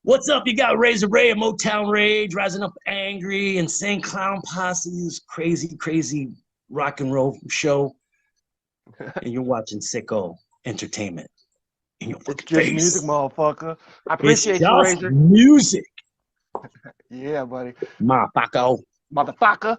What's up? You got Ray of Motown Rage, rising up angry, insane clown posse's crazy rock and roll show. And you're watching SicKKo Entertainment. In your It's just face. music, motherfucker. I appreciate It's you, just Razor. music. Yeah, buddy. Motherfucker. Motherfucker.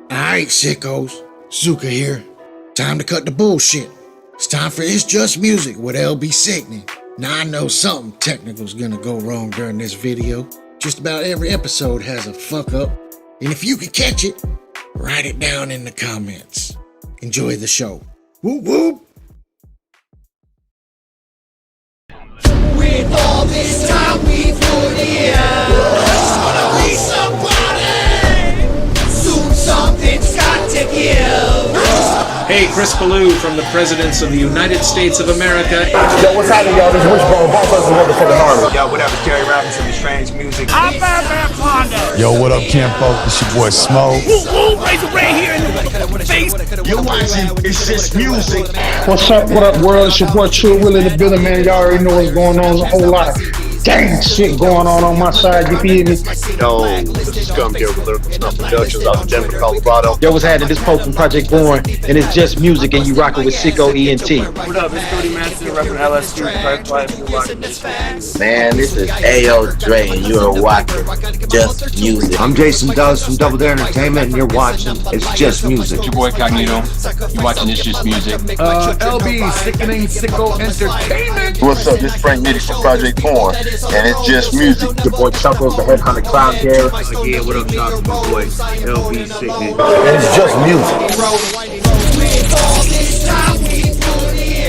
Alright, sickos, Zuka here. Time to cut the bullshit. It's time for It's Just Music with LB Sickning. Now I know something technical's gonna go wrong during this video. Just about every episode has a fuck up. And if you can catch it, write it down in the comments. Enjoy the show. Whoop whoop! With all this time we put in, it's gonna be somebody. Soon something's got to give. Hey, Chris Ballou from the Presidents of the United States of America. Yo, what's happening, y'all? This is Wishbone, both of us motherfucking army. Yo, what up? It's Jerry Robinson with Strange Music. Yo, what up, Campo? It's your boy Smo. Razor Ray here in the face. You're watching It's Just Music. What's up, what up, world? It's your boy True Will in the building, man. Y'all already know what's going on. There's a whole lot of dang shit going on my side, you feel me? Yo, this is Scum here with Lyrical Stuff Productions out of Denver, Colorado. Yo, what's happening? This Pope from Project Born, and it's just music, and you rocking with SicKKo ENT. What up? It's Cody Master, repping LSU. Man, this is A.O. Dre, and you are watching Just Music. I'm Jason Dawes from Double Dare Entertainment, and you're watching It's Just Music. Your boy Cognito, you watching It's Just Music. LB Sickning, SicKKo Entertainment. What's up? This is Frank Nitty from Project Born, and it's just music. Your boy Chuckles, the head hunter clown here. Yeah, what up, y'all? It's my boy LB Sickning. And it's just music. With all this time we put in.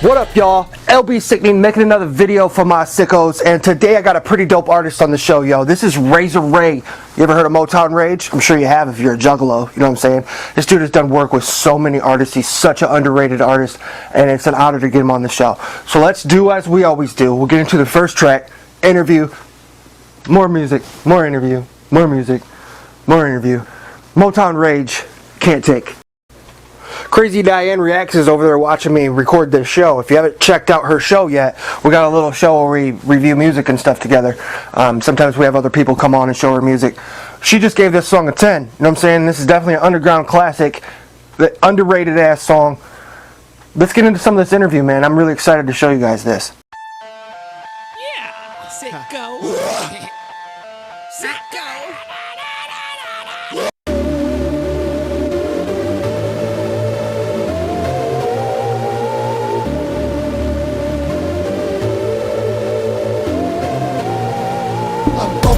What up, y'all? LB Sickning making another video for my sickos, and today I got a pretty dope artist on the show, yo. This is Razor Ray. You ever heard of Motown Rage? I'm sure you have if you're a juggalo, you know what I'm saying? This dude has done work with so many artists. He's such an underrated artist, and it's an honor to get him on the show. So let's do as we always do. We'll get into the first track, interview, more music, more interview, more music, more interview. Motown Rage, Can't Take. Crazy Diane Reacts is over there watching me record this show. If you haven't checked out her show yet, we got a little show where we review music and stuff together. Sometimes we have other people come on and show her music. She just gave this song a 10. You know what I'm saying? This is definitely an underground classic, the underrated ass song. Let's get into some of this interview, man. I'm really excited to show you guys this. Yeah, SicKKo. SicKKo.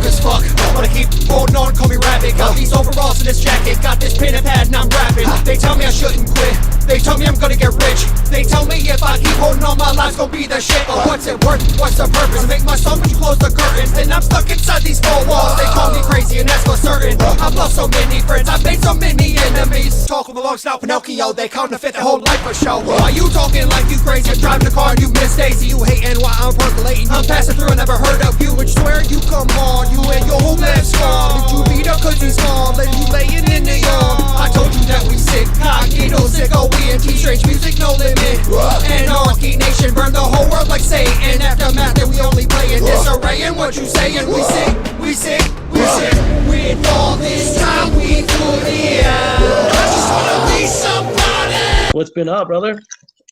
As fuck, wanna keep holding on, call me rabbit. Got these overalls and this jacket, got this pin and pad and I'm rapping. They tell me I shouldn't quit, they tell me I'm gonna get rich. They tell me if I keep holding lives gon' be the shit. But what's it worth? What's the purpose? I make my song, but you close the curtains, and I'm stuck inside these four walls. They call me crazy, and that's for certain. I've lost so many friends, I've made so many enemies. Talk with a long snout Pinocchio, they counterfeit the whole life for show. Why you talking like you crazy? I'm driving the car and you miss Daisy. You hating while I'm percolating. I'm passing through, I never heard of you. And swear you come on, you and your whole left scar. Did you beat up cause he's small, and you laying in the yard? I told you that we sick, cognito, SicKKo ENT, strange music, no limit. Anarchy nation, burn the whole world like Satan. Aftermath that we only play in disarray. And what you saying? We sick, we sick, we sick. With all this time we put in, I just wanna be somebody. What's been up, brother?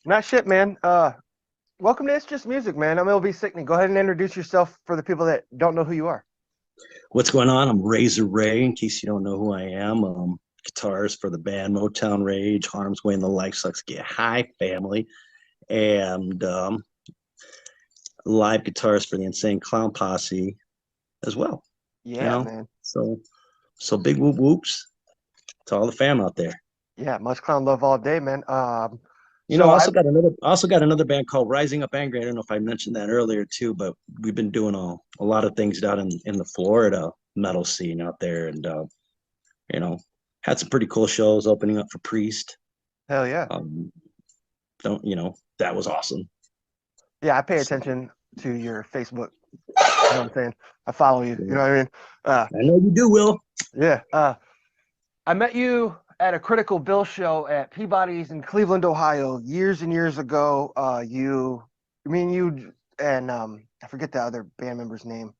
Not shit, man. Welcome to It's Just Music, man. I'm LB Sickning. Go ahead and introduce yourself for the people that don't know who you are. What's going on? I'm Razor Ray, in case you don't know who I am. Guitars for the band Motown Rage, Harm's Way and the Life Sucks Get High family, and live guitars for the Insane Clown Posse as well. Yeah, man. So big whoop whoops to all the fam out there. Yeah, much clown love all day, man. I also got another band called Rising Up Angry. I don't know if I mentioned that earlier too, but we've been doing a lot of things down in the Florida metal scene out there, and had some pretty cool shows opening up for Priest. Hell yeah. That was awesome. Yeah, I pay attention to your Facebook. You know what I'm saying? I follow you. You know what I mean? I know you do, Will. Yeah. I met you at a Critical Bill show at Peabody's in Cleveland, Ohio, years and years ago. You and I forget the other band member's name.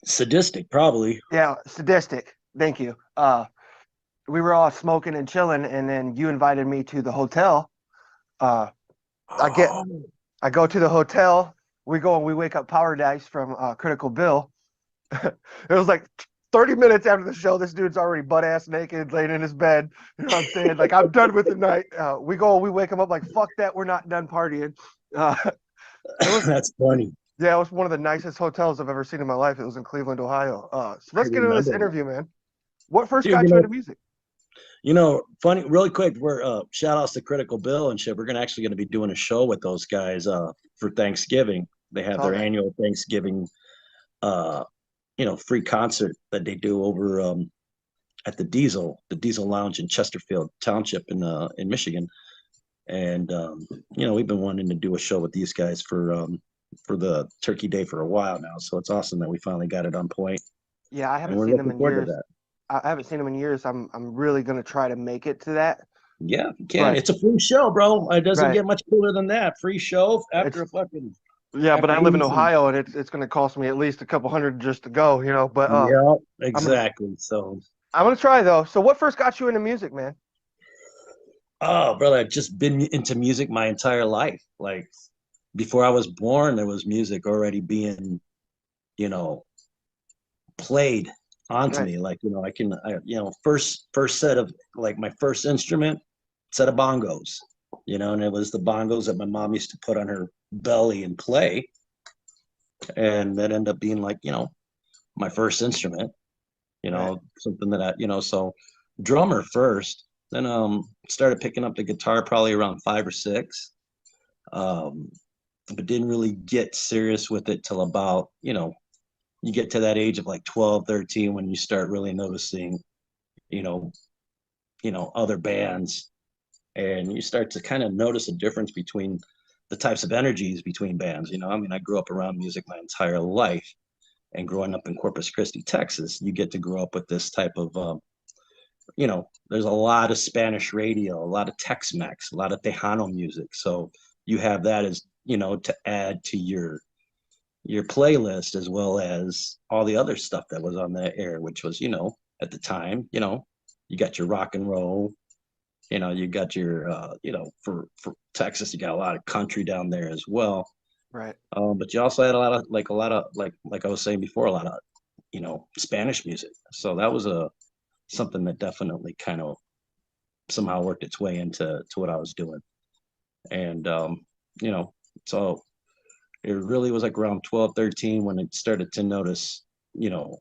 Sadistic, probably. Yeah, Sadistic. Thank you. We were all smoking and chilling, and then you invited me to the hotel. I go to the hotel. We go and we wake up Power Dice from Critical Bill. It was like 30 minutes after the show. This dude's already butt ass naked, laying in his bed. You know what I'm saying? Like, I'm done with the night. We wake him up like, fuck that, we're not done partying. That's funny. Yeah, it was one of the nicest hotels I've ever seen in my life. It was in Cleveland, Ohio. So let's get into this interview, man. What first got you into music? Funny, really quick, we're shout outs to Critical Bill and shit. We're actually gonna be doing a show with those guys for Thanksgiving. They have their annual Thanksgiving free concert that they do over at the Diesel Lounge in Chesterfield Township in Michigan. And we've been wanting to do a show with these guys for the Turkey Day for a while now. So it's awesome that we finally got it on point. Yeah, I haven't seen them in years. I haven't seen them in years. I'm really gonna try to make it to that. Yeah, you can. Right. It's a free show, bro. It doesn't get much cooler than that. Free show after a fucking. Yeah, but I live in Ohio, and it's going to cost me at least a couple hundred just to go, But yeah, exactly. I'm gonna try though. So, what first got you into music, man? Oh, brother, I've just been into music my entire life. Like before I was born, there was music already being, played onto me. Like first set of like my first instrument, set of bongos. And it was the bongos that my mom used to put on her belly and play, and that ended up being like my first instrument, something that so drummer first, then started picking up the guitar probably around 5 or 6, but didn't really get serious with it till about you get to that age of like 12, 13 when you start really noticing other bands, and you start to kind of notice a difference between the types of energies between bands. I grew up around music my entire life, and growing up in Corpus Christi, Texas, you get to grow up with this type of, there's a lot of Spanish radio, a lot of Tex-Mex, a lot of Tejano music. So you have that as, to add to your playlist, as well as all the other stuff that was on that air, which was, at the time, you got your rock and roll, you got your, for Texas, you got a lot of country down there as well. Right. But you also had a lot of like I was saying before, a lot of, Spanish music. So that was something that definitely kind of somehow worked its way into what I was doing. And, so it really was like around 12, 13 when it started to notice,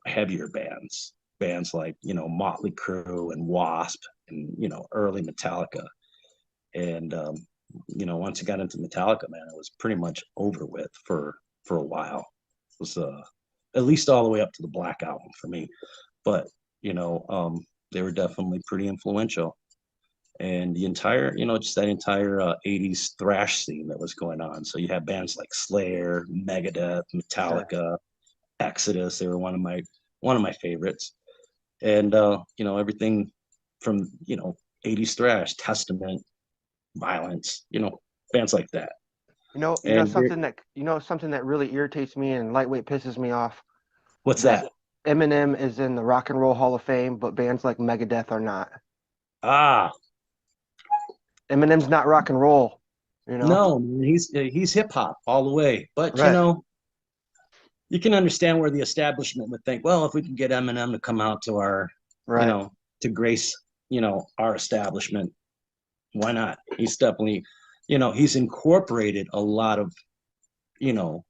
heavier bands like, Motley Crue and Wasp and, early Metallica. And you know, once you got into Metallica, man, it was pretty much over with for a while. It was at least all the way up to the Black Album for me. But you know, they were definitely pretty influential. And the entire, you know, just that entire 80s thrash scene that was going on. So you had bands like Slayer, Megadeth, Metallica, Exodus. They were one of my favorites. And you know, everything from, you know, 80s thrash, Testament, Violence, you know, bands like that. You know something that really irritates me and lightweight pisses me off. What's that? Eminem is in the Rock and Roll Hall of Fame, but bands like Megadeth are not. Ah, Eminem's not rock and roll, you know. no, man, he's hip hop all the way. But you know, you can understand where the establishment would think, well, if we can get Eminem to come out to our, you know, to grace, you know, our establishment, why not? He's definitely, you know, he's incorporated a lot of, you know,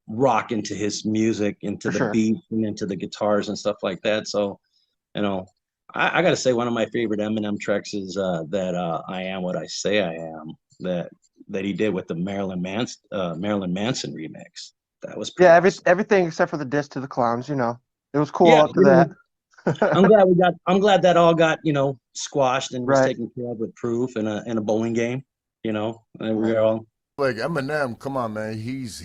rock into his music, into the beat and into the guitars and stuff like that. So, you know, I got to say one of my favorite Eminem tracks is that I Am What I Say I Am, that he did with the Marilyn Manson remix. That was awesome. Everything except for the diss to the clowns, you know. It was cool up to that. Know, I'm glad that all got, you know, squashed and was taken care of with Proof in a bowling game, you know. And we were all like Eminem, come on, man. He's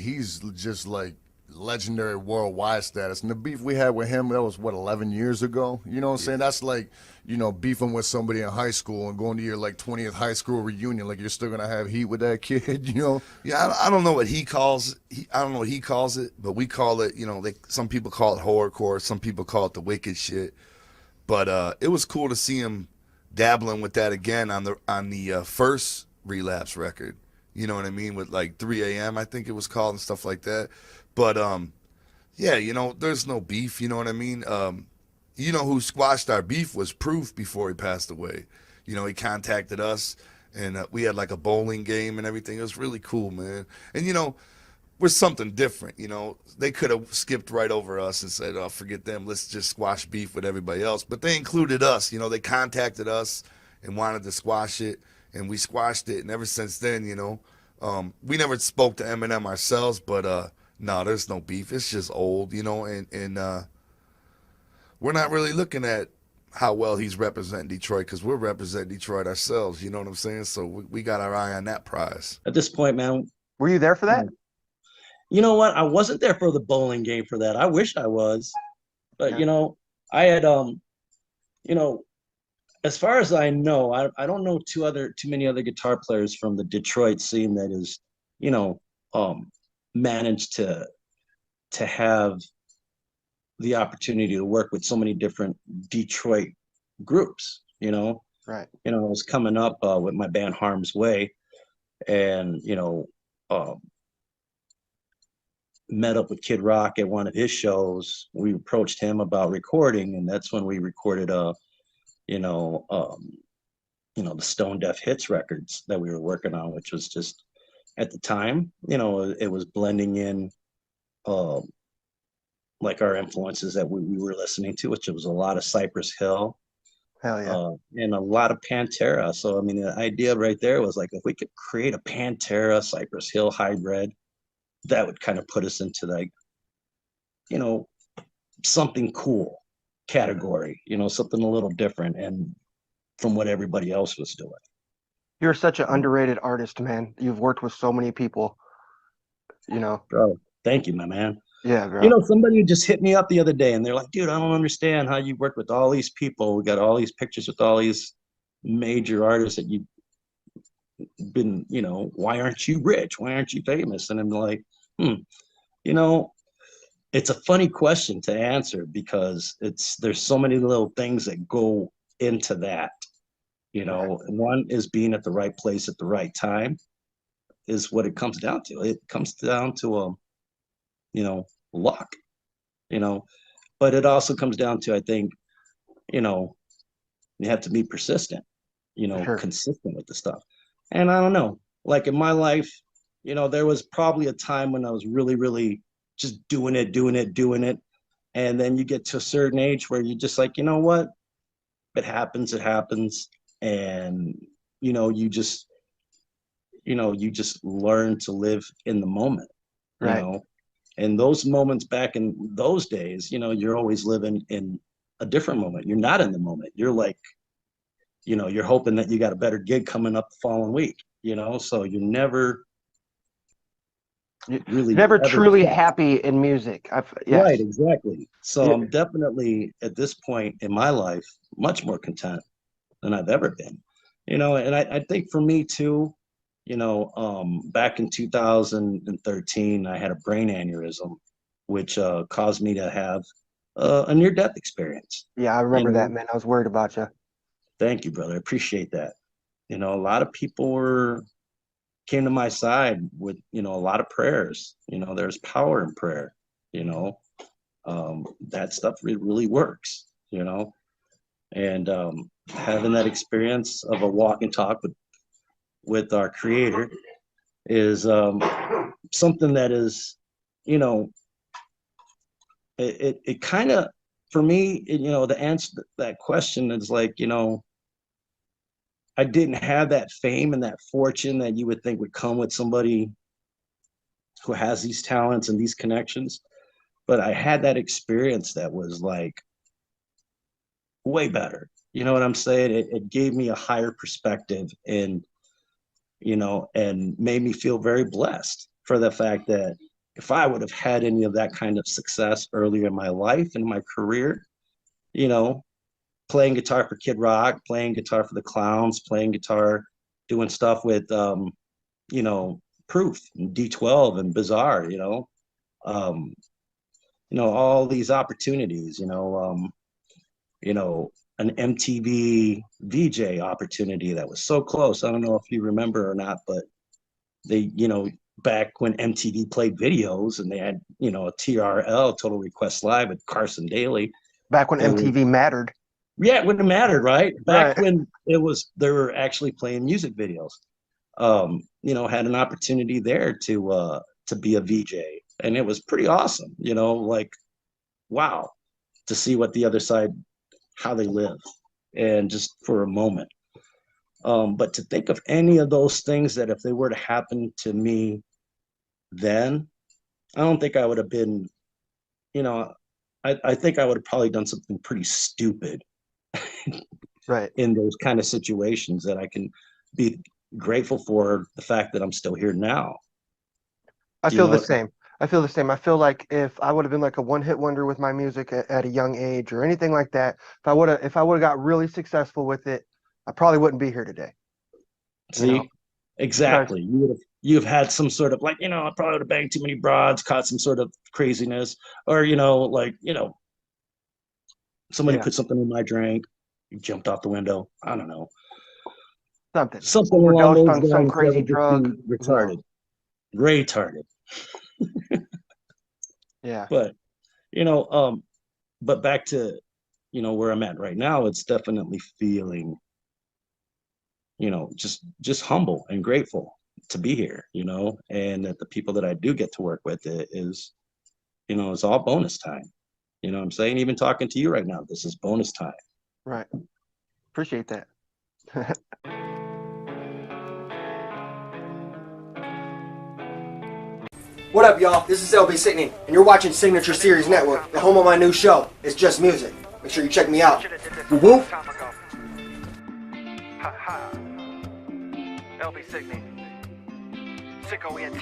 just like legendary worldwide status. And the beef we had with him, that was what, 11 years ago? You know what I'm saying? That's like, you know, beefing with somebody in high school and going to your like 20th high school reunion, like you're still gonna have heat with that kid, you know? Yeah, I don't know what he calls. I don't know what he calls it, but we call it. You know, some people call it horrorcore, some people call it the wicked shit. But it was cool to see him dabbling with that again on the first Relapse record. You know what I mean? With like 3 a.m. I think it was called and stuff like that. But yeah, you know, there's no beef. You know what I mean? You know who squashed our beef was Proof before he passed away. You know, he contacted us and we had like a bowling game and everything. It was really cool, man. And you know, we're something different. You know, they could have skipped right over us and said, "Oh, forget them. Let's just squash beef with everybody else." But they included us. You know, they contacted us and wanted to squash it, and we squashed it. And ever since then, you know, we never spoke to Eminem ourselves, but no, there's no beef. It's just old, you know, and we're not really looking at how well he's representing Detroit because we're representing Detroit ourselves. You know what I'm saying? So we got our eye on that prize. At this point, man. Were you there for that? You know what? I wasn't there for the bowling game for that. I wish I was. But, you know, I had, you know, as far as I know, I don't know too many other guitar players from the Detroit scene that is, you know, managed to have the opportunity to work with so many different Detroit groups, you know. Right. You know, I was coming up with my band Harm's Way, and you know, met up with Kid Rock at one of his shows. We approached him about recording, and that's when we recorded you know, the Stone Deaf Hits records that we were working on, which was just at the time, you know, it was blending in like our influences that we were listening to, which was a lot of Cypress Hill. Hell yeah. And a lot of Pantera. So I mean, the idea right there was like, if we could create a Pantera Cypress Hill hybrid, that would kind of put us into like, you know, something cool category, you know, something a little different and from what everybody else was doing. You're such an underrated artist, man. You've worked with so many people, you know. Bro, thank you, my man. Yeah, bro. You know, somebody just hit me up the other day and they're like, dude, I don't understand how you work with all these people. We got all these pictures with all these major artists that you've been, you know, why aren't you rich? Why aren't you famous? And I'm like, you know, it's a funny question to answer because there's so many little things that go into that. You know, one is being at the right place at the right time is what it comes down to. It comes down to you know, luck, you know, but it also comes down to, I think, you know, you have to be persistent, you know, consistent with the stuff. And I don't know, like in my life, you know, there was probably a time when I was really, really just doing it. And then you get to a certain age where you're just like, you know what, it happens. And, you know, you just, you just learn to live in the moment, Right. and those moments back in those days, you're always living in a different moment. You're not in the moment. You're like, you're hoping that you got a better gig coming up the following week, so you're never really never truly happy in music. Yes. Right, exactly. So I'm definitely at this point in my life much more content than I've ever been. And I think for me too, back in 2013, I had a brain aneurysm, which caused me to have a near-death experience. Yeah, I remember that, man. I was worried about you. Thank you, brother. I appreciate that. A lot of people came to my side with, a lot of prayers. There's power in prayer, that stuff really works, and having that experience of a walk and talk with our creator is something that is, it kind of, for me, the answer to that question is like, I didn't have that fame and that fortune that you would think would come with somebody who has these talents and these connections. But I had that experience that was like way better. You know what I'm saying? It gave me a higher perspective and made me feel very blessed for the fact that if I would have had any of that kind of success earlier in my life and my career, playing guitar for Kid Rock, playing guitar for the Clowns, playing guitar, doing stuff with, Proof and D12 and Bizarre, all these opportunities, an MTV VJ opportunity that was so close. I don't know if you remember or not, but they, back when MTV played videos and they had, a TRL, Total Request Live, with Carson Daly. Back when MTV mattered. Yeah, it wouldn't have mattered, right? Back when they were actually playing music videos. Had an opportunity there to be a VJ, and it was pretty awesome. Like, wow, to see what the other side, how they live, and just for a moment. But to think of any of those things that if they were to happen to me then, I don't think I would have been, I think I would have probably done something pretty stupid. Right. In those kind of situations that I can be grateful for the fact that I'm still here now. I feel the same. I feel like if I would have been like a one-hit wonder with my music at a young age or anything like that, if I would have got really successful with it, I probably wouldn't be here today. See, exactly. You have had some sort of like, I probably would have banged too many broads, caught some sort of craziness, or somebody put something in my drink, jumped off the window. I don't know. Something along those lines, some crazy drug. Retarded. Yeah. But but back to where I'm at right now, it's definitely feeling just humble and grateful to be here, and that the people that I do get to work with is it's all bonus time. You know what I'm saying? Even talking to you right now, this is bonus time. Right. Appreciate that. What up, y'all? This is LB Sickning, and you're watching Signature Series Network, the home of my new show, It's Just Music. Make sure you check me out. Woo-woo! LB Sickning, SicKKo ENT.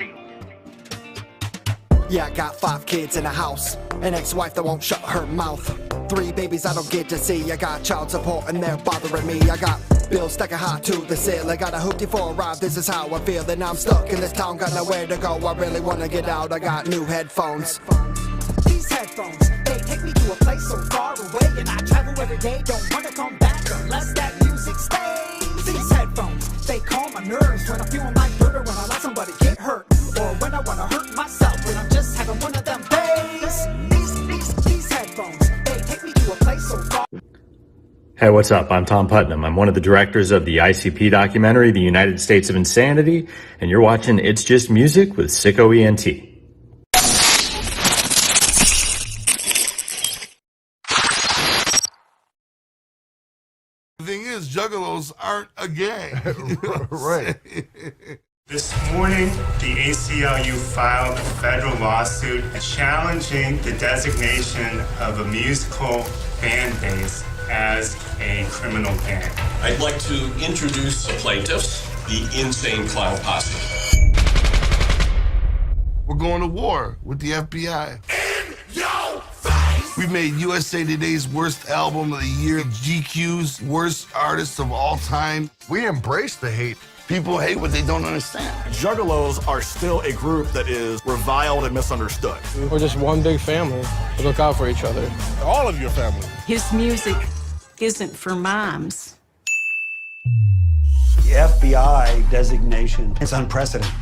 Yeah, I got 5 kids in a house, an ex-wife that won't shut her mouth, 3 babies I don't get to see. I got child support and they're bothering me. I got bills stacking high to the ceiling. Got a hoopty for a ride, this is how I feel. And I'm stuck in this town, got nowhere to go. I really wanna get out, I got new headphones. These headphones, they take me to a place so far away, and I travel every day, don't wanna come back unless that music stays. These headphones, they calm my nerves when I'm feeling like murder, when I let somebody get hurt, or when I wanna hurt myself, when I'm just having one of them days. These headphones, they take me to a place so far. Hey, what's up? I'm Tom Putnam. I'm one of the directors of the ICP documentary, The United States of Insanity, and you're watching It's Just Music with SicKKo ENT. The thing is, juggalos aren't a gang. Right. This morning, the ACLU filed a federal lawsuit challenging the designation of a musical fan base as a criminal band. I'd like to introduce the plaintiffs, the Insane Clown Posse. We're going to war with the FBI. We made USA Today's worst album of the year, GQ's worst artist of all time. We embrace the hate. People hate what they don't understand. Juggalos are still a group that is reviled and misunderstood. We're just one big family. We look out for each other. All of your family. His music isn't for moms. The FBI designation is unprecedented.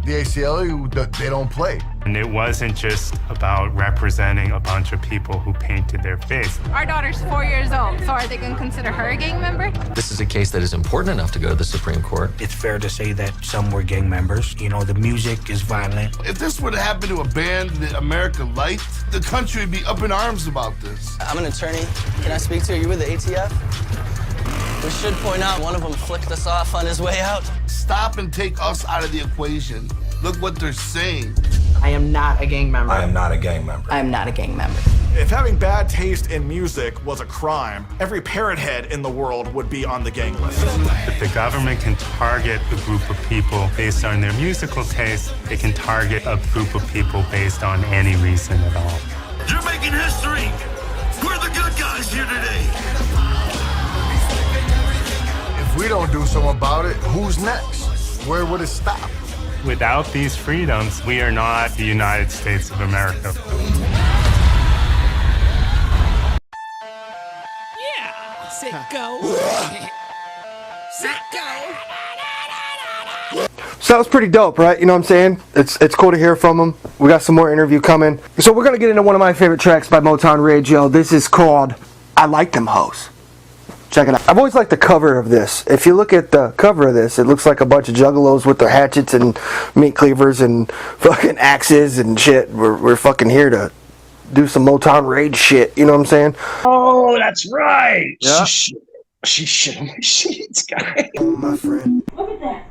The ACLU, they don't play. And it wasn't just about representing a bunch of people who painted their face. Our daughter's 4 years old, so are they going to consider her a gang member? This is a case that is important enough to go to the Supreme Court. It's fair to say that some were gang members. You know, the music is violent. If this would have happened to a band that America liked, the country would be up in arms about this. I'm an attorney. Can I speak to you? You with the ATF? We should point out one of them flicked us off on his way out. Stop and take us out of the equation. Look what they're saying. I am not a gang member. I am not a gang member. I am not a gang member. If having bad taste in music was a crime, every parrot head in the world would be on the gang list. If the government can target a group of people based on their musical taste, it can target a group of people based on any reason at all. You're making history. We're the good guys here today. If we don't do something about it, who's next? Where would it stop? Without these freedoms, we are not the United States of America. Yeah, SicKKo. SicKKo. So that was pretty dope, right? You know what I'm saying? It's cool to hear from him. We got some more interview coming. So we're gonna get into one of my favorite tracks by Motown Rage, yo. This is called I Like Them Hoes. Check it out. I've always liked the cover of this. If you look at the cover of this, it looks like a bunch of juggalos with their hatchets and meat cleavers and fucking axes and shit. We're fucking here to do some Motown Rage shit. You know what I'm saying? Oh, that's right. Yeah. She shit on my sheets, guy. Oh, my friend. Look at that.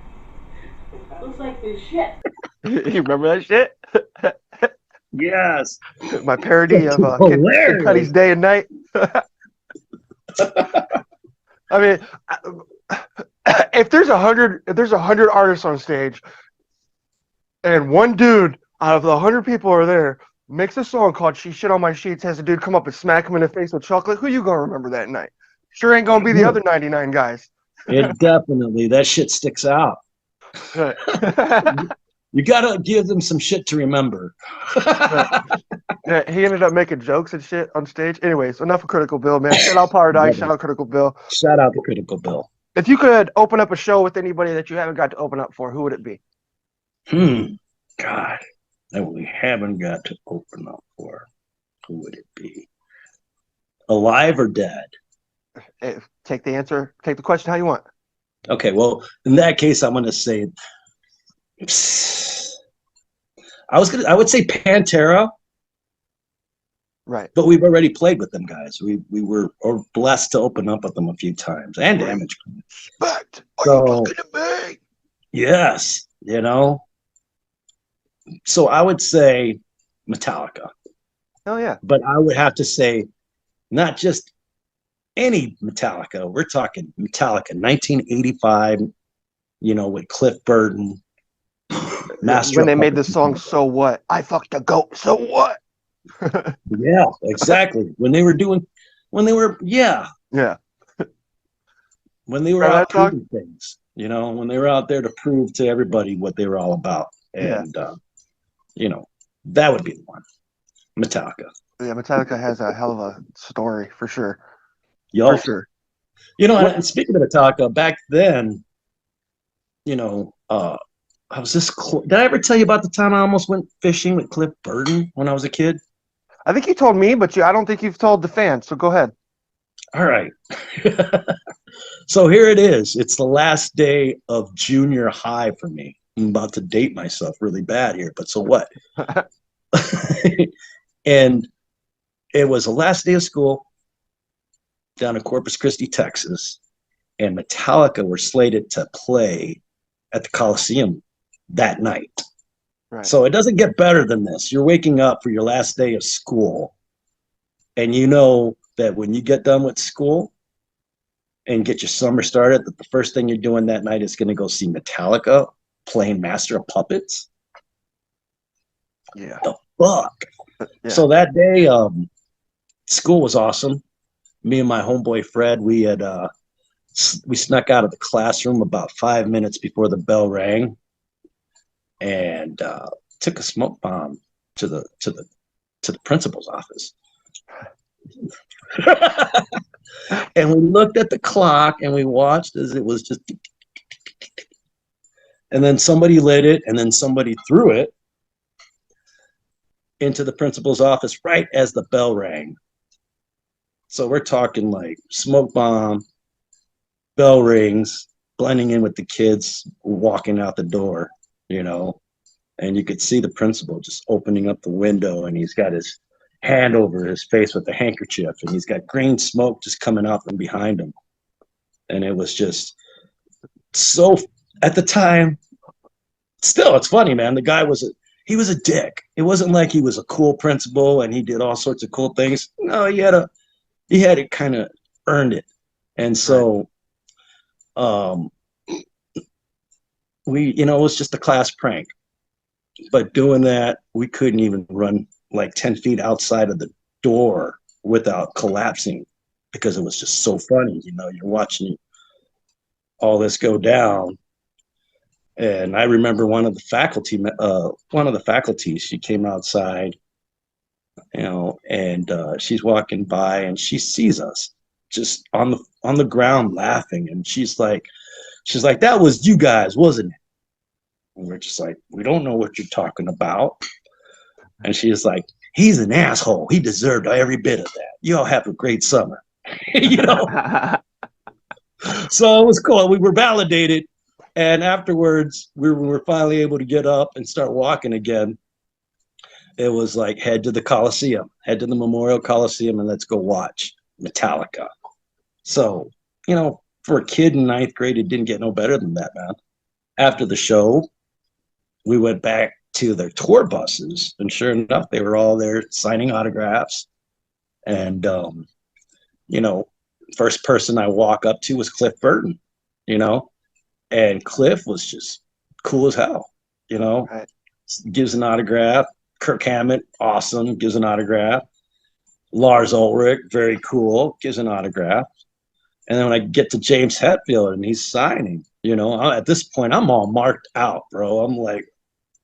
Looks like this shit. You remember that shit? Yes. My parody of Kid Cudi's Day and Night. I mean, if there's 100 artists on stage, and one dude out of the 100 people are there makes a song called "She Shit on My Sheets," has a dude come up and smack him in the face with chocolate, who you gonna remember that night? Sure ain't gonna be the other 99 guys. It definitely, that shit sticks out. You gotta give them some shit to remember. Yeah, he ended up making jokes and shit on stage. Anyways, enough of Critical Bill, man. Shout out Paradise, shout out Critical Bill. Shout out to Critical Bill. If you could open up a show with anybody that you haven't got to open up for, who would it be? God, that we haven't got to open up for. Who would it be? Alive or dead? Take the question how you want. Okay, well, in that case, I'm gonna say I would say Pantera. Right. But we've already played with them guys. We were blessed to open up with them a few times. And Damage. Respect. So, Are you talking to me? yes, you know. So I would say Metallica. Oh yeah. But I would have to say not just any Metallica. We're talking Metallica 1985, you know, with Cliff Burton. Master when they made the song "So What," I fucked a goat. So what? Yeah, exactly. When they were out proving things, you know, when they were out there to prove to everybody what they were all about, and you know, that would be the one. Metallica. Yeah, Metallica has a hell of a story for sure. For sure. You know, and speaking of Metallica, back then, you know, did I ever tell you about the time I almost went fishing with Cliff Burton when I was a kid? I think you told me, but I don't think you've told the fans, so go ahead. All right. So here it is. It's the last day of junior high for me. I'm about to date myself really bad here, but so what? And it was the last day of school down in Corpus Christi, Texas, and Metallica were slated to play at the Coliseum that night. Right. So it doesn't get better than this. You're waking up for your last day of school, and you know that when you get done with school and get your summer started, that the first thing you're doing that night is going to go see Metallica playing Master of Puppets. Yeah. The fuck. Yeah. So that day, school was awesome. Me and my homeboy Fred, we snuck out of the classroom about 5 minutes before the bell rang, and took a smoke bomb to the principal's office. And we looked at the clock and we watched as it was just, and then somebody lit it, and then somebody threw it into the principal's office right as the bell rang. So we're talking like smoke bomb, bell rings, blending in with the kids walking out the door, you know, and you could see the principal just opening up the window, and he's got his hand over his face with a handkerchief, and he's got green smoke just coming out from behind him. And it was just so, at the time, still, it's funny, man. The guy he was a dick. It wasn't like he was a cool principal and he did all sorts of cool things. No, he had it kind of earned it. And so, it was just a class prank. But doing that, we couldn't even run like 10 feet outside of the door without collapsing, because it was just so funny. You know, you're watching all this go down. And I remember one of the faculties, she came outside, you know, and she's walking by and she sees us just on the ground laughing, and she's like, "That was you guys, wasn't it?" And we're just like, "We don't know what you're talking about." And she's like, "He's an asshole. He deserved every bit of that. You all have a great summer." You know? So it was cool. We were validated. And afterwards, we were finally able to get up and start walking again. It was like, head to the Coliseum, head to the Memorial Coliseum, and let's go watch Metallica. So, you know, for a kid in ninth grade, it didn't get no better than that, man. After the show, we went back to their tour buses, and sure enough, they were all there signing autographs. And, you know, first person I walk up to was Cliff Burton, you know, and Cliff was just cool as hell, you know, right. Gives an autograph. Kirk Hammett, awesome, gives an autograph. Lars Ulrich, very cool, gives an autograph. And then when I get to James Hetfield and he's signing, you know, at this point, I'm all marked out, bro. I'm like,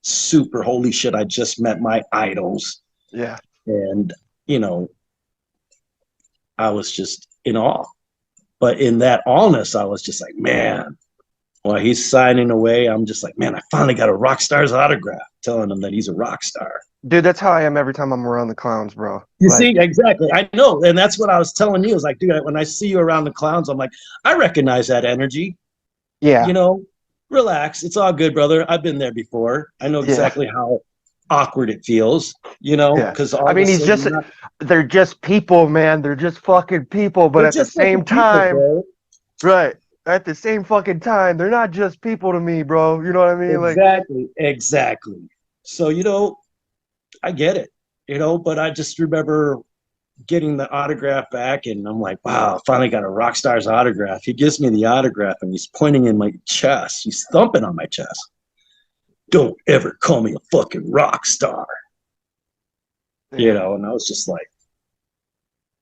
super holy shit, I just met my idols. Yeah. And, you know, I was just in awe. But in that allness, I was just like, man, while he's signing away, I'm just like, man, I finally got a rock star's autograph, telling him that he's a rock star. Dude, that's how I am every time I'm around the clowns, bro. You see, exactly. I know. And that's what I was telling you. I was like, dude, when I see you around the clowns, I'm like, I recognize that energy. Yeah. You know, relax. It's all good, brother. I've been there before. I know exactly how awkward it feels, you know, because I mean, they're just people, man. They're just fucking people. But at the same time, right. At the same fucking time, they're not just people to me, bro. You know what I mean? Exactly. So, you know, I get it, you know, but I just remember getting the autograph back, and I'm like, wow, I finally got a rock star's autograph. He gives me the autograph, and he's pointing in my chest. He's thumping on my chest. Don't ever call me a fucking rock star. Yeah. You know, and I was just like,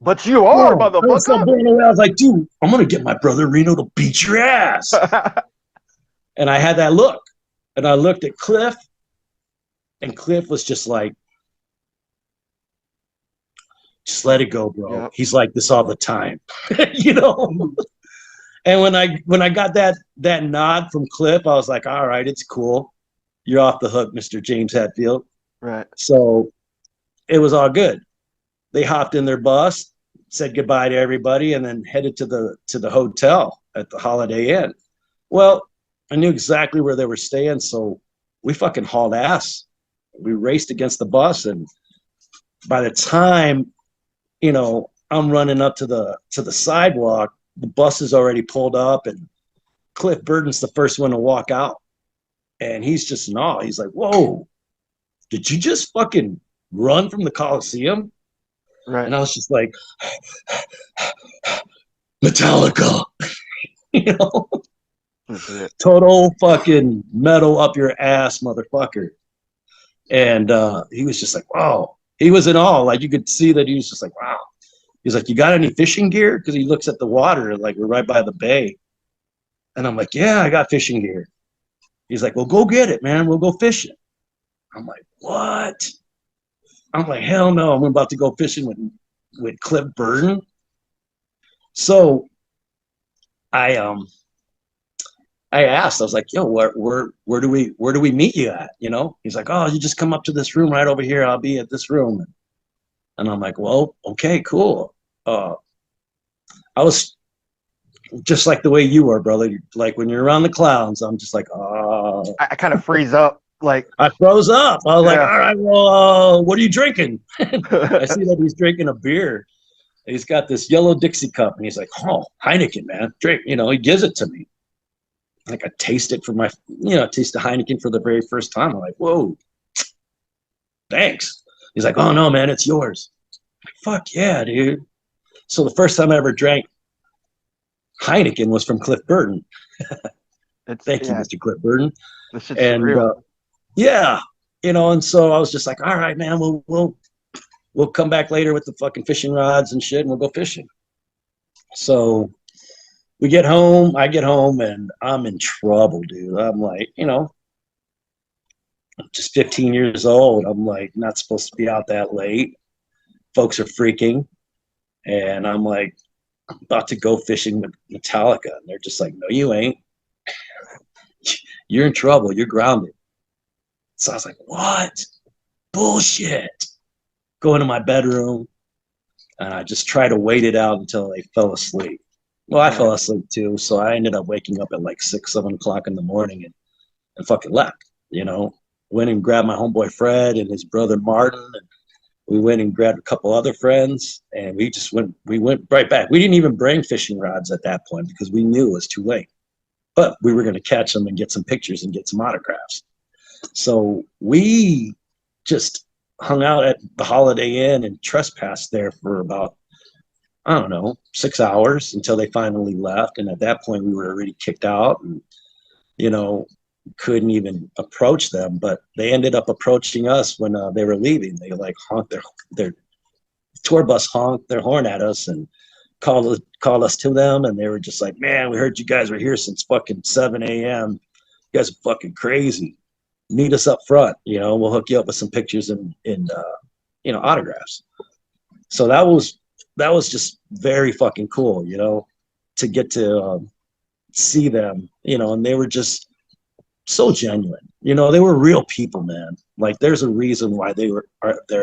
but you are, motherfucker. I was like, dude, I'm going to get my brother Reno to beat your ass. And I had that look. And I looked at Cliff, and Cliff was just like, just let it go, bro. Yep. He's like this all the time. You know? And when I got that nod from Cliff, I was like, all right, it's cool. You're off the hook, Mr. James Hetfield. Right. So it was all good. They hopped in their bus, said goodbye to everybody, and then headed to the hotel at the Holiday Inn. Well, I knew exactly where they were staying, so we fucking hauled ass. We raced against the bus, and by the time, you know, I'm running up to the sidewalk, the bus is already pulled up, and Cliff Burton's the first one to walk out. And he's just in awe. He's like, whoa, did you just fucking run from the Coliseum? Right. And I was just like, Metallica, you know, total fucking metal up your ass, motherfucker. And he was just like, wow. He was in awe. Like, you could see that he was just like, wow. He's like, you got any fishing gear? Because he looks at the water, like we're right by the bay. And I'm like, yeah, I got fishing gear. He's like, well, go get it, man. We'll go fishing. I'm like, what? I'm like, hell no. I'm about to go fishing with Cliff Burton. So I asked, I was like, yo, where do we meet you at? You know? He's like, oh, you just come up to this room right over here. I'll be at this room. And I'm like, well, okay, cool. I was just like the way you were, brother. Like when you're around the clowns, I'm just like, oh. I kind of freeze up. Like I froze up. I was like, all right, well, what are you drinking? I see that he's drinking a beer. He's got this yellow Dixie cup, and he's like, oh, Heineken, man, drink. You know, he gives it to me. Like I taste it for taste the Heineken for the very first time. I'm like, whoa, thanks. He's like, oh no, man, it's yours. I'm like, fuck yeah, dude. So the first time I ever drank Heineken was from Cliff Burton. Thank you, Mr. Cliff Burton. And yeah, you know, and so I was just like, all right, man, we'll come back later with the fucking fishing rods and shit, and we'll go fishing. So I get home, and I'm in trouble, dude. I'm like, you know, I'm just 15 years old. I'm like, not supposed to be out that late. Folks are freaking. And I'm like, I'm about to go fishing with Metallica. And they're just like, no, you ain't. You're in trouble. You're grounded. So I was like, what? Bullshit. Go into my bedroom. And I just try to wait it out until they fell asleep. Well, I fell asleep too. So I ended up waking up at like 6, 7 o'clock in the morning and fucking left, you know. Went and grabbed my homeboy Fred and his brother Martin. And we went and grabbed a couple other friends. And we went right back. We didn't even bring fishing rods at that point because we knew it was too late. But we were going to catch them and get some pictures and get some autographs. So we just hung out at the Holiday Inn and trespassed there for about, I don't know, 6 hours until they finally left. And at that point, we were already kicked out and, you know, couldn't even approach them. But they ended up approaching us when they were leaving. They like honked their tour bus honked their horn at us and called us to them. And they were just like, man, we heard you guys were here since fucking 7 a.m. You guys are fucking crazy. Meet us up front. You know, we'll hook you up with some pictures and you know, autographs. So that was just very fucking cool, you know, to get to see them, you know, and they were just so genuine. You know, they were real people, man. Like there's a reason why they're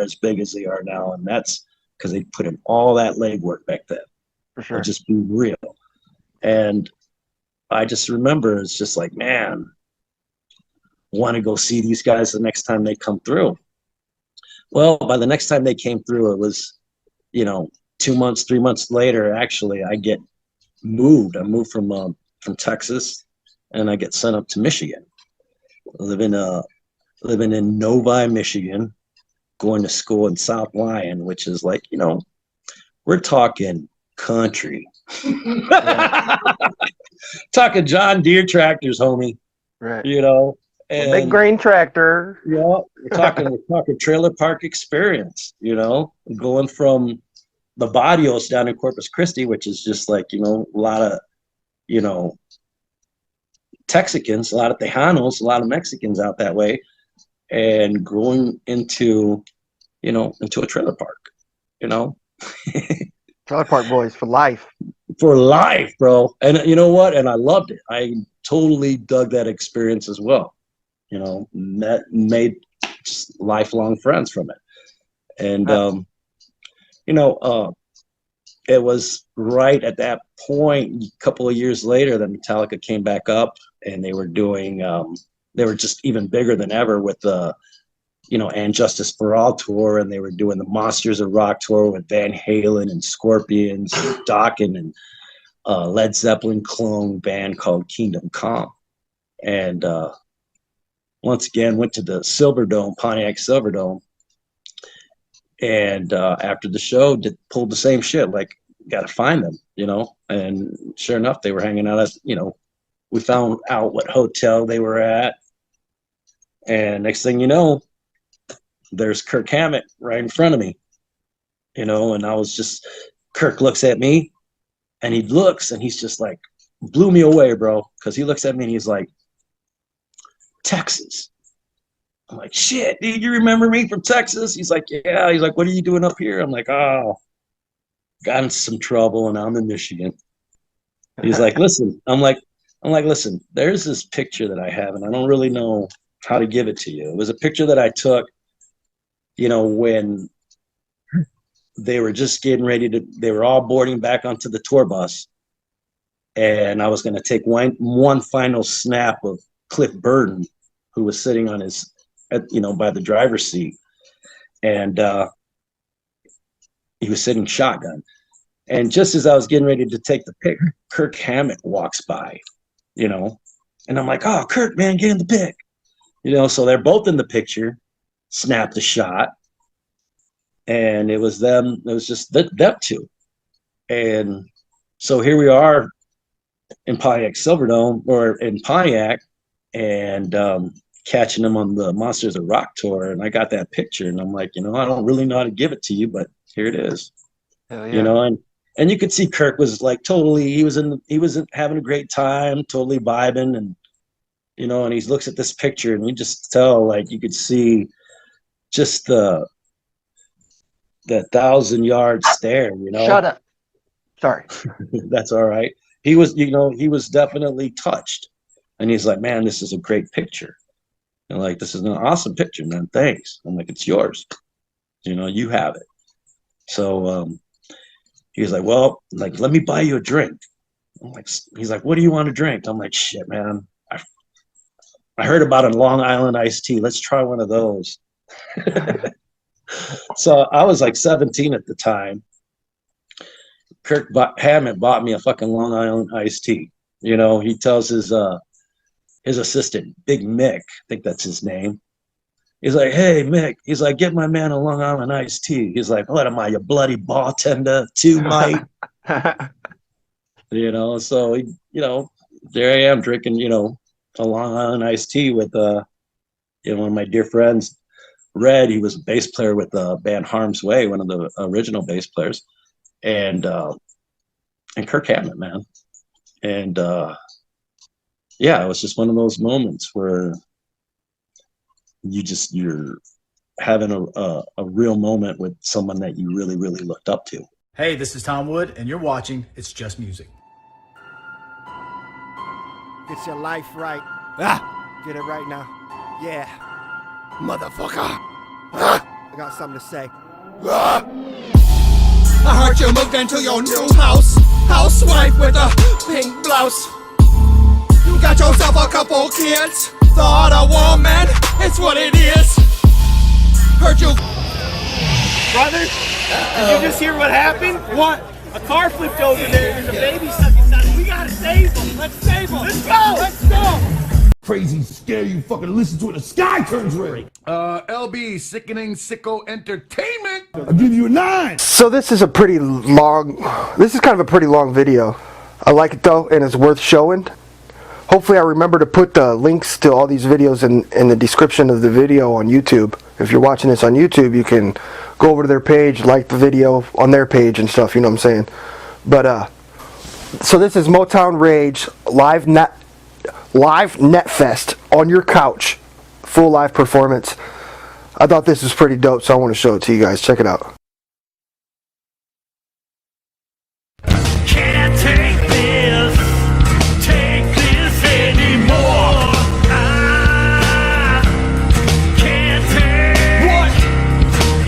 as big as they are now, and that's because they put in all that legwork back then. For sure. Just be real. And I just remember it's just like, man, want to go see these guys the next time they come through. Well, by the next time they came through, it was, you know, 2 months, 3 months later, actually, I get moved. I moved from Texas, and I get sent up to Michigan. Living in Novi, Michigan, going to school in South Lyon, which is like, you know, we're talking country. Talking John Deere tractors, homie. Right. You know, and big grain tractor. Yeah, we're talking trailer park experience. You know, going from the barrios down in Corpus Christi, which is just like, you know, a lot of, you know, Texicans, a lot of Tejanos, a lot of Mexicans out that way, and going into, you know, into a trailer park, you know. Trailer park boys for life. For life, bro. And you know what? And I loved it. I totally dug that experience as well. You know, made lifelong friends from it. And, you know, it was right at that point, a couple of years later, that Metallica came back up, and they were doing, they were just even bigger than ever with the, you know, And Justice for All tour, and they were doing the Monsters of Rock tour with Van Halen and Scorpions and Dokken and Led Zeppelin clone band called Kingdom Come. And once again went to the Silverdome, Pontiac Silverdome, and after the show, pulled the same shit. Like, got to find them, you know. And sure enough, they were hanging out at, you know, we found out what hotel they were at, and next thing you know, there's Kirk Hammett right in front of me, you know. And I was just, Kirk looks at me, and he looks, and he's just like, blew me away, bro, because he looks at me and he's like, Texas. I'm like, shit, dude, you remember me from Texas? He's like, yeah. He's like, what are you doing up here? I'm like, oh, got in some trouble and I'm in Michigan. He's like, listen, I'm like, listen, there's this picture that I have and I don't really know how to give it to you. It was a picture that I took, you know, when they were just getting ready to, they were all boarding back onto the tour bus. And I was going to take one final snap of Cliff Burton, who was sitting on his, you know, by the driver's seat. And he was sitting shotgun. And just as I was getting ready to take the pic, Kirk Hammett walks by, you know, and I'm like, oh, Kirk, man, get in the pic. You know, so they're both in the picture, snapped the shot. And it was them, it was just them two. And so here we are in Pontiac Silverdome, or in Pontiac, and catching them on the Monsters of Rock tour. And I got that picture, and I'm like, you know, I don't really know how to give it to you, but here it is. Hell yeah. You know, and you could see Kirk was like totally, he was having a great time, totally vibing, and you know, and he looks at this picture, and you just tell, like, you could see just the 1,000-yard stare, you know. Shut up. Sorry. That's all right. He was, you know, he was definitely touched, and he's like, man, this is a great picture. And like, this is an awesome picture, man. Thanks. I'm like, it's yours. You know, you have it. So he was like, well, like, let me buy you a drink. I'm like, he's like, what do you want to drink? I'm like, shit, man. I heard about a Long Island iced tea. Let's try one of those. So I was like 17 at the time. Kirk Hammett bought me a fucking Long Island iced tea. You know, he tells his assistant, Big Mick, I think that's his name. He's like, hey, Mick. He's like, get my man a Long Island iced tea. He's like, what am I, your bloody bartender too, mate? You know, so, you know, there I am drinking, you know, a Long Island iced tea with, you know, one of my dear friends, Red. He was a bass player with the band Harm's Way, one of the original bass players. And Kirk Hammett, man. And yeah, it was just one of those moments where you're having a real moment with someone that you really, really looked up to. Hey, this is Tom Wood, and you're watching It's Just Music. Get your life right. Ah! Get it right now. Yeah. Motherfucker. Ah! I got something to say. Ah! I heard you moved into your new house. Housewife with a pink blouse. You got yourself a couple kids. Thought a woman, it's what it is. Heard you. Brother, did you just hear what happened? What? A car flipped over there. There's a baby stuck inside it. We gotta save him. Let's save him. Let's go. Let's go. Crazy, scary, you fucking listen to it, the sky turns red. LB Sickning, SicKKo Entertainment. I'll give you a 9. So this is a pretty long, this is kind of a pretty long video. I like it though, and it's worth showing. Hopefully I remember to put the links to all these videos in the description of the video on YouTube. If you're watching this on YouTube, you can go over to their page, like the video on their page and stuff, you know what I'm saying? But, so this is Motown Rage, live Netfest on your couch. Full live performance. I thought this was pretty dope, so I want to show it to you guys. Check it out. Can't take this anymore. I can't take what?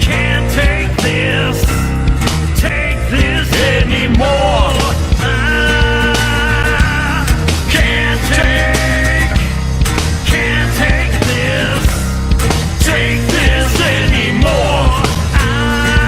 Can't take this anymore. I can't take this anymore. I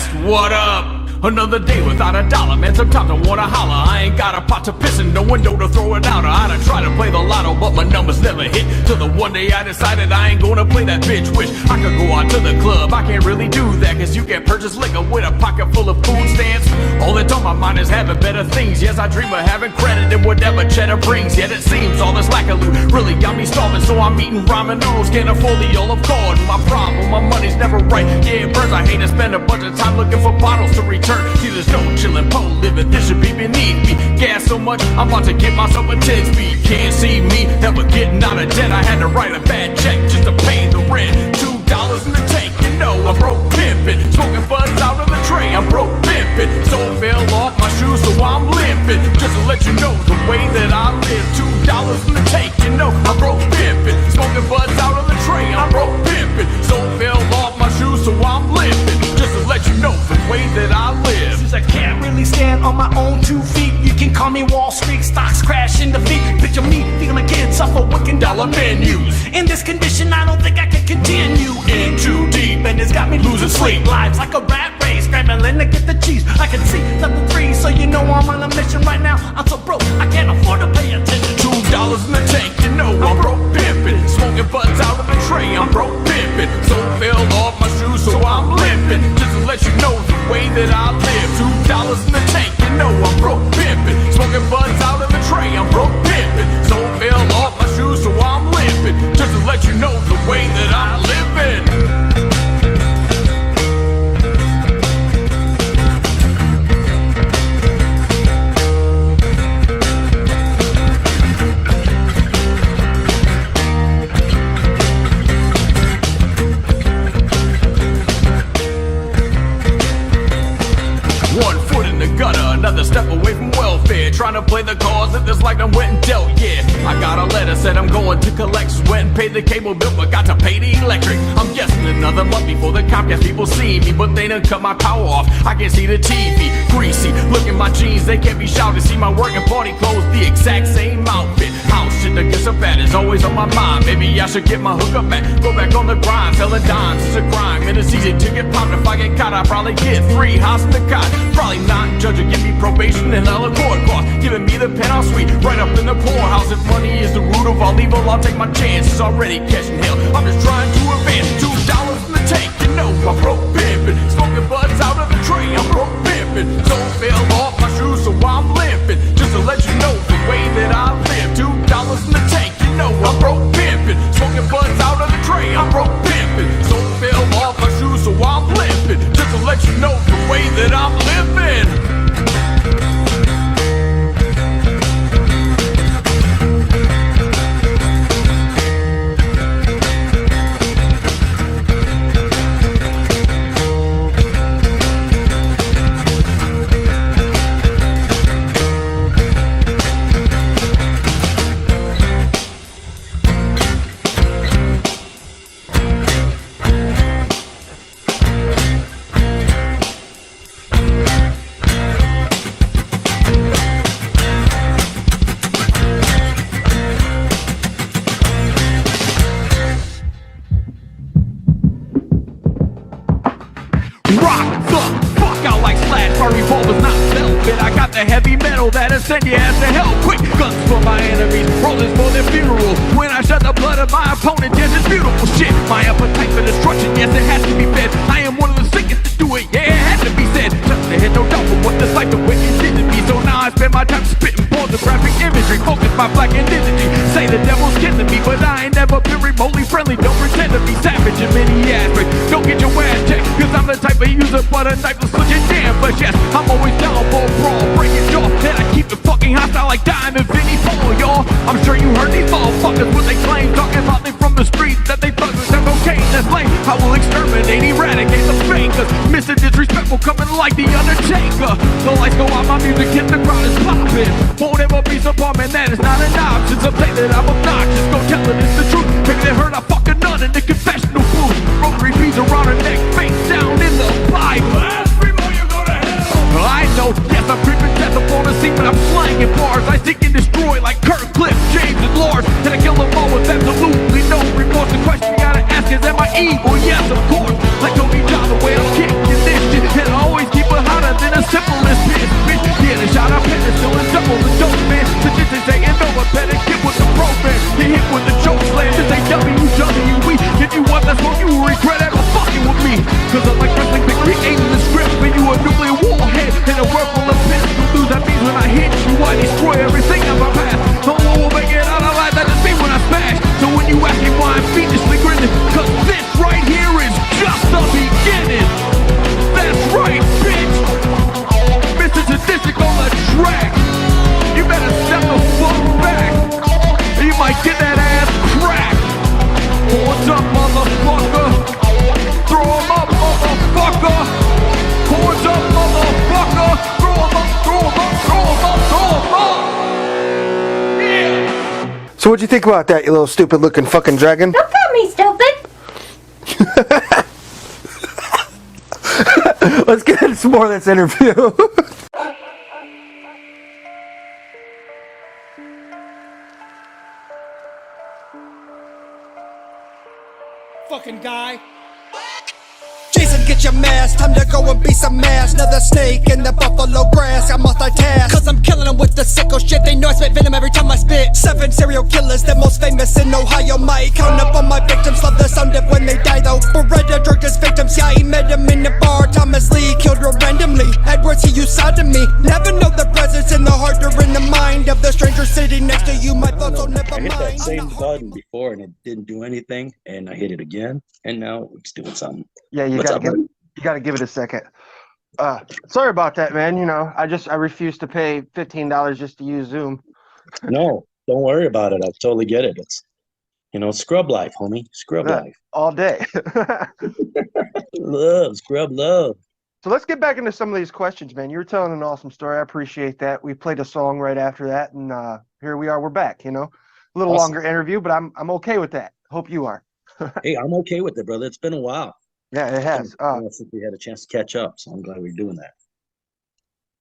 West, what up? Another day without a dollar, man, sometimes I wanna holler. I ain't got a pot to piss and no window to throw it out. I done tried to play the lotto, but my numbers never hit. Till the one day I decided I ain't gonna play that bitch. Wish I could go out to the club, I can't really do that, cause you can purchase liquor with a pocket full of food stamps. All that's on my mind is having better things. Yes, I dream of having credit and whatever cheddar brings. Yet it seems all this lack of loot really got me starving, so I'm eating ramen noodles, can't afford the Olive Garden. My problem, my money's never right. Yeah, it burns, I hate to spend a bunch of time looking for bottles to return. See, there's no chillin' pole living, this should be beneath me. Gas so much, I'm about to get myself a 10-speed. Can't see me ever getting out of debt. I had to write a bad check just to pay the rent. $2 in the tank, you know I'm broke pimpin'. Smoking buds out of the tray, I'm broke pimpin'. So fell off my shoes, so I'm limping. Just to let you know the way that I live. $2 in the tank, you know I'm broke pimpin'. Smoking buds out of the tray, I'm broke pimpin'. So fell off my shoes, so I'm limping. Just to let you know the way that I live. Since I can't really stand on my own 2 feet, you can call me Wall Street, stocks crash in defeat. Picture me feeding my kids off of $1 menus. In this condition, I don't think I can continue. In too deep, and it's got me losing sleep. Lives like a rat race, scrambling to get the cheese. I can see level 3, so you know I'm on a mission right now. I'm so broke, I can't afford to pay attention. $2 in the tank, you know I'm broke pimpin'. Smoking buds out of the tray, I'm broke pimpin'. So fell off my shoes, so I'm limping. Just to let you know the way that I live. $2 in the tank, you know I'm broke pimpin'. Smoking buds out of the tray, I'm broke pimpin'. So fell off my shoes, so I'm limping. Just to let you know the way that I livin'. Another step away from welfare, trying to play the cause of this like I'm went and dealt. Yeah, I got a letter said I'm going to collect. Went and paid the cable bill, but got to pay the electric. I'm guessing another month before the Comcast people see me, but they done cut my power off. I can see the TV greasy. Look at my jeans, they can't be shouted. See my working party clothes, the exact same outfit. House shit that gets up at is always on my mind. Maybe I should get my hook up back, go back on the grind. Selling dimes is a crime, and it's easy to get popped. If I get caught, I probably get 3 house in the cot. Probably not judge or give me probation and I'll accord cost. Giving me the penthouse suite right up in the poorhouse. If money is the root of all evil, I'll take my chances. Already catching hell, I'm just trying to advance. $2 in the tank, you know I'm broke pimpin'. Smoking buds out of the tray, I'm broke pimpin'. So fell off my shoes, so I'm limping. Just to let you know the way that I live. $2 in the tank, you know I'm broke pimpin'. Smoking buds out of the tray, I'm broke pimpin'. So fell off my shoes, so I'm limping. Just to let you know the way that I'm living. Send your ass to hell quick. Guns for my enemies, rollers for their funeral. When I shed the blood of my opponent, yes, it's beautiful shit. My appetite for destruction, yes, it has to be fed. I am one of the sickest to do it, yeah, it has to be said. Just to hit no doubt for what the cycle what you did to me. So now I spend my time spitting pornographic imagery. Focus my black identity. Say the devil's kin to me, but I ain't never been remotely friendly. Don't pretend to be savage in many aspects. Don't get your ass checked, cause I'm the type of user but a knife to slit your damn flesh. Yes, I'm always down for a brawl, break your jaw. Then I keep it fucking hostile like Diamond Vinny Paul, y'all. I'm sure you heard these motherfuckers what they claim, talking about they from the streets, that they thugs with cocaine. That's lame. I will exterminate, eradicate the fakers. Mr. Disrespectful coming like the Undertaker. The lights go out, my music hit the ground, is popping. Won't ever be so pumping, that is not an option. Some say that I'm obnoxious, go tell it it's the truth. Maybe they heard I fuck a nun in the confessional booth. Rotary beads around her neck, face down in the Bible. I know, yes, I'm creeping death upon the scene, but I'm slanging bars. I seek and destroy like Kirk, Cliff, James, and Lars. And I kill them all with absolutely no remorse. The question you gotta ask is, am I evil? Yes, of course. Like Tony John, the way I'm kicking this shit. And I what'd you think about that, you little stupid looking fucking dragon? Don't call me stupid. Let's get into some more of this interview. Fucking guy. Jason, get your mask, time to go and be some mass. Another snake in the buffalo grass, I multitask. Cause I'm killing them with the sicko shit, they know I spit venom every time I spit. 7 serial killers, the most famous in Ohio, might count up on my victims, love the sound of when they die though. Beretta drugged his victims, yeah, he met him in the bar. Thomas Lee killed her randomly, Edwards he used sodomy. Never know the presence in the heart or in the mind of the stranger sitting next to you, my thoughts will never I hit that mind. same button before and it didn't do anything, and I hit it again, and now it's doing something. Yeah, you gotta give it a second. Sorry about that, man. You know, I refuse to pay $15 just to use Zoom. No, don't worry about it. I totally get it. It's, you know, scrub life, homie. Scrub life. All day. Love, scrub love. So let's get back into some of these questions, man. You were telling an awesome story. I appreciate that. We played a song right after that, and here we are. We're back. You know, a little Awesome. longer interview, but I'm okay with that. Hope you are. Hey, I'm okay with it, brother. It's been a while. Yeah, it has. Since we had a chance to catch up, so I'm glad we're doing that.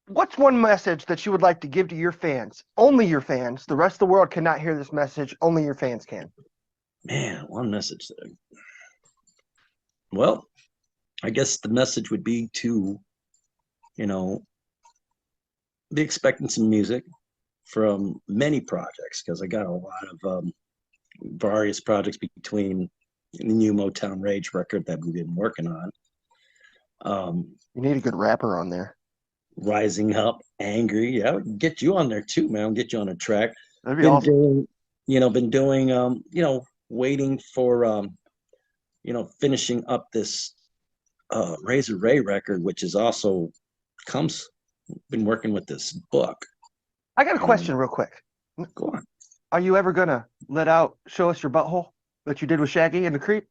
What's one message that you would like to give to your fans? Only your fans. The rest of the world cannot hear this message. Only your fans can. Man, one message there. Well, I guess the message would be to, you know, be expecting some music from many projects, because I got a lot of various projects between the new Motown Rage record that we've been working on. You need a good rapper on there. Rising Up, Angry. Yeah, we can get you on there too, man. We'll get you on a track. That'd be awesome. Been doing, waiting for, finishing up this Razor Ray record, which is also been working with this book. I got a question real quick. Go on. Are you ever going to show us your butthole that you did with Shaggy in the Creep?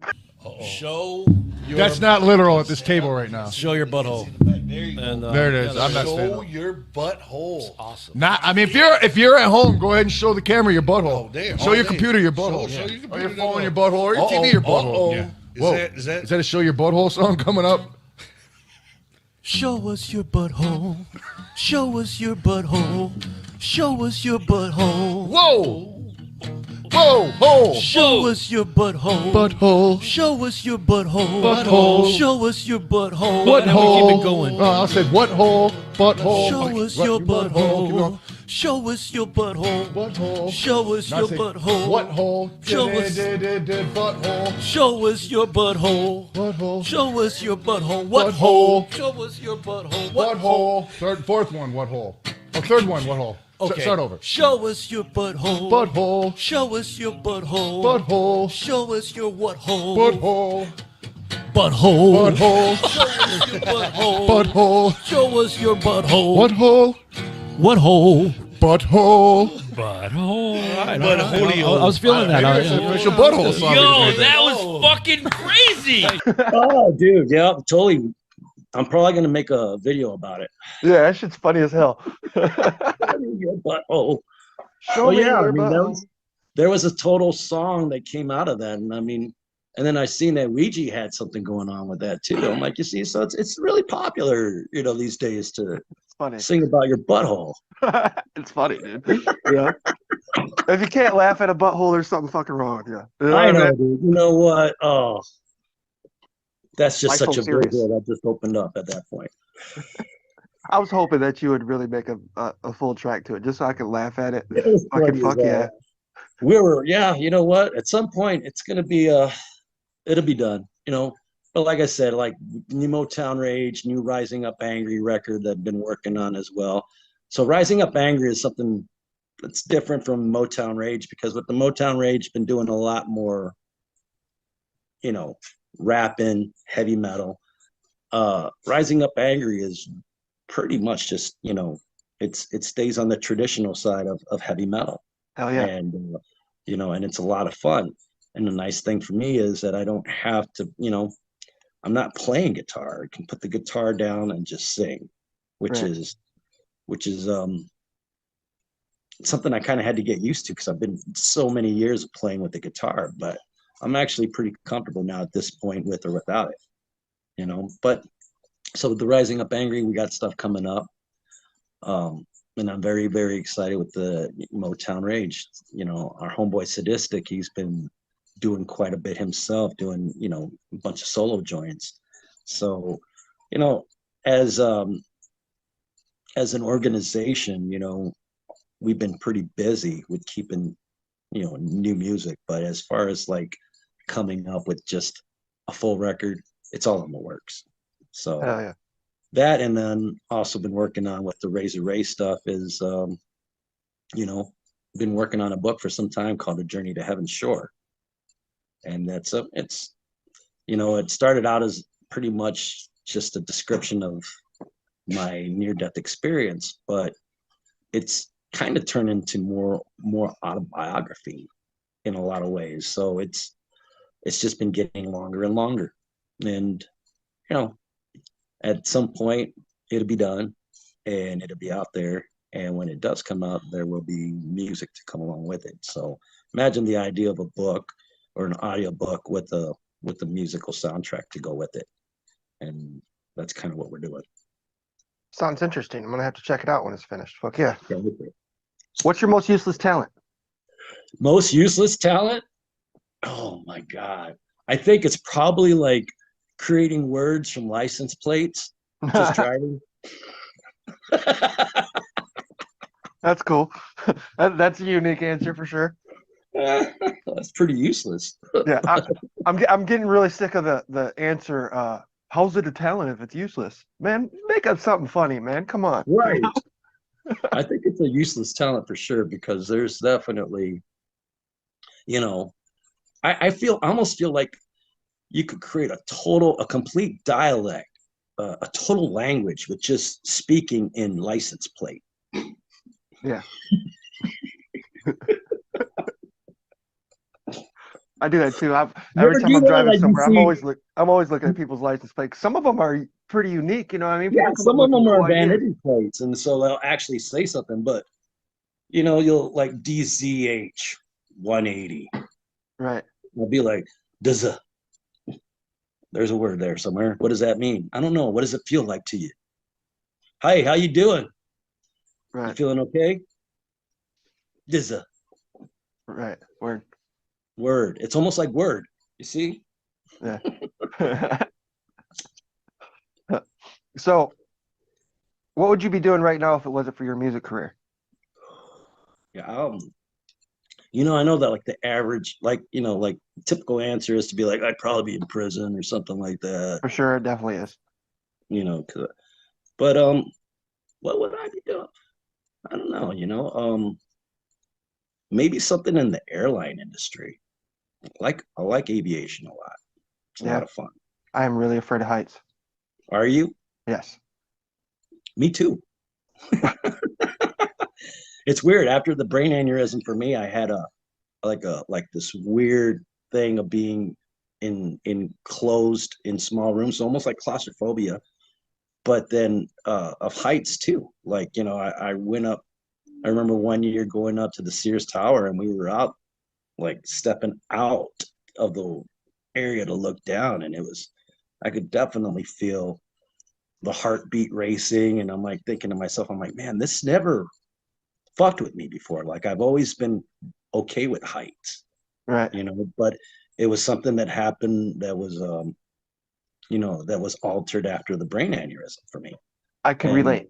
Show your That's not literal at this table right now. Show your butthole. And, there it is. I'm not show standing. your butthole. Awesome. Not. I mean, if you're at home, go ahead and show the camera your butthole. Damn. Show your computer your butthole. Show your Or your computer phone your your butthole. Or your TV your butthole. Yeah. Whoa. Is that a show your butthole song coming up? Show us your butthole. Show us your butthole. Show us your butthole. Whoa. Whoa, hole. Show us your butthole. Butthole. Show us your butthole. Butthole. Show us your butthole. What And hole? then we keep it going. I said what hole? Butthole. Show us your butthole. Show us your butthole. Butthole. Show us Now your say, butthole. What hole? Show us. Butthole. Show us your butthole. Butthole. Show us your butthole. What Butthole. hole? Show us your butthole. What hole? Fourth one. What hole? Oh, third one. What hole? Okay. Start over. Show us your butthole. Butthole. Show us your butthole. Butthole. Show us your what hole. Butthole. Butthole. Butthole. Show us your butthole. Butthole. Show us your butthole. What hole? What hole? Butthole. Butthole. All right, Butthole. I was feeling that. It's an official butthole song. Yo, that was fucking crazy. Oh, dude, yeah, totally. I'm probably gonna make a video about it. Yeah, that shit's funny as hell. Your butthole. Show me your butthole. There was a total song that came out of that, and I mean, and then I seen that Ouija had something going on with that too. I'm like, you see, so it's really popular, these days to sing about your butthole. It's funny, dude. Yeah. If you can't laugh at a butthole, there's something fucking wrong with you. I know, dude. You know what? Oh, that's just Life's such a so big serious. deal that just opened up at that point. I was hoping that you would really make a full track to it, just so I could laugh at it. It was Fucking funny fuck as yeah. hell. You know what? At some point, it's gonna be it'll be done. But like I said, like new Motown Rage, new Rising Up Angry record that I've been working on as well. So Rising Up Angry is something that's different from Motown Rage, because with the Motown Rage, been doing a lot more, rapping, heavy metal. Rising Up Angry is pretty much just, it stays on the traditional side of heavy metal. Hell yeah. And, and it's a lot of fun. And the nice thing for me is that I don't have to, I'm not playing guitar. I can put the guitar down and just sing, which Right. is something I kind of had to get used to because I've been so many years playing with the guitar, but I'm actually pretty comfortable now at this point with or without it, you know. But so with the Rising Up Angry, we got stuff coming up. And I'm very, very excited with the Motown Rage. You know, our homeboy Sadistic, he's been doing quite a bit himself, doing, you know, a bunch of solo joints. So, you know, as an organization, you know, we've been pretty busy with keeping, you know, new music. But as far as like coming up with just a full record, it's all in the works. So yeah. That, and then also been working on with the Razor Ray stuff is, you know, been working on a book for some time called The Journey to Heaven's Shore. And it's, you know, it started out as pretty much just a description of my near-death experience, but it's kind of turned into more autobiography in a lot of ways. So it's just been getting longer and longer. And, you know, at some point it'll be done and it'll be out there. And when it does come out, there will be music to come along with it. So imagine the idea of a book or an audio book with a musical soundtrack to go with it. And that's kind of what we're doing. Sounds interesting. I'm gonna have to check it out when it's finished. Fuck yeah. What's your most useless talent? Most useless talent? Oh my God. I think it's probably like creating words from license plates, just driving. That's cool. That's a unique answer for sure. That's pretty useless. Yeah, I'm getting really sick of the answer. How's it a talent if it's useless? Man, make up something funny, man. Come on. Right. I think it's a useless talent for sure, because there's definitely, you know, I almost feel like you could create a complete dialect, a total language with just speaking in license plate. Yeah. I do that too. Every time I'm driving somewhere, I'm always looking at people's license plates. Some of them are pretty unique, you know what I mean? Yeah, some of them are vanity plates, and so they'll actually say something, but you know, you'll like DZH 180. Right. I'll be like, there's a word there somewhere. What does that mean? I don't know. What does it feel like to you? Hi, how you doing? Right. You feeling okay? Right. Word. Word. It's almost like word. You see? Yeah. So, what would you be doing right now if it wasn't for your music career? Yeah. You know, I know that like the average, like, you know, like typical answer is to be like, I'd probably be in prison or something like that. For sure, it definitely is. You know, but what would I be doing? I don't know, you know, maybe something in the airline industry. I like aviation a lot. It's a lot of fun. I am really afraid of heights. Are you? Yes. Me too. It's weird. After the brain aneurysm for me, I had like this weird thing of being enclosed in small rooms, so almost like claustrophobia. But then of heights too. Like, you know, I went up. I remember one year going up to the Sears Tower, and we were out, like stepping out of the area to look down, and I could definitely feel the heartbeat racing, and I'm like thinking to myself, I'm like, man, this never fucked with me before. Like, I've always been okay with heights, right? You know, but it was something that happened that was, you know, that was altered after the brain aneurysm for me. I can relate.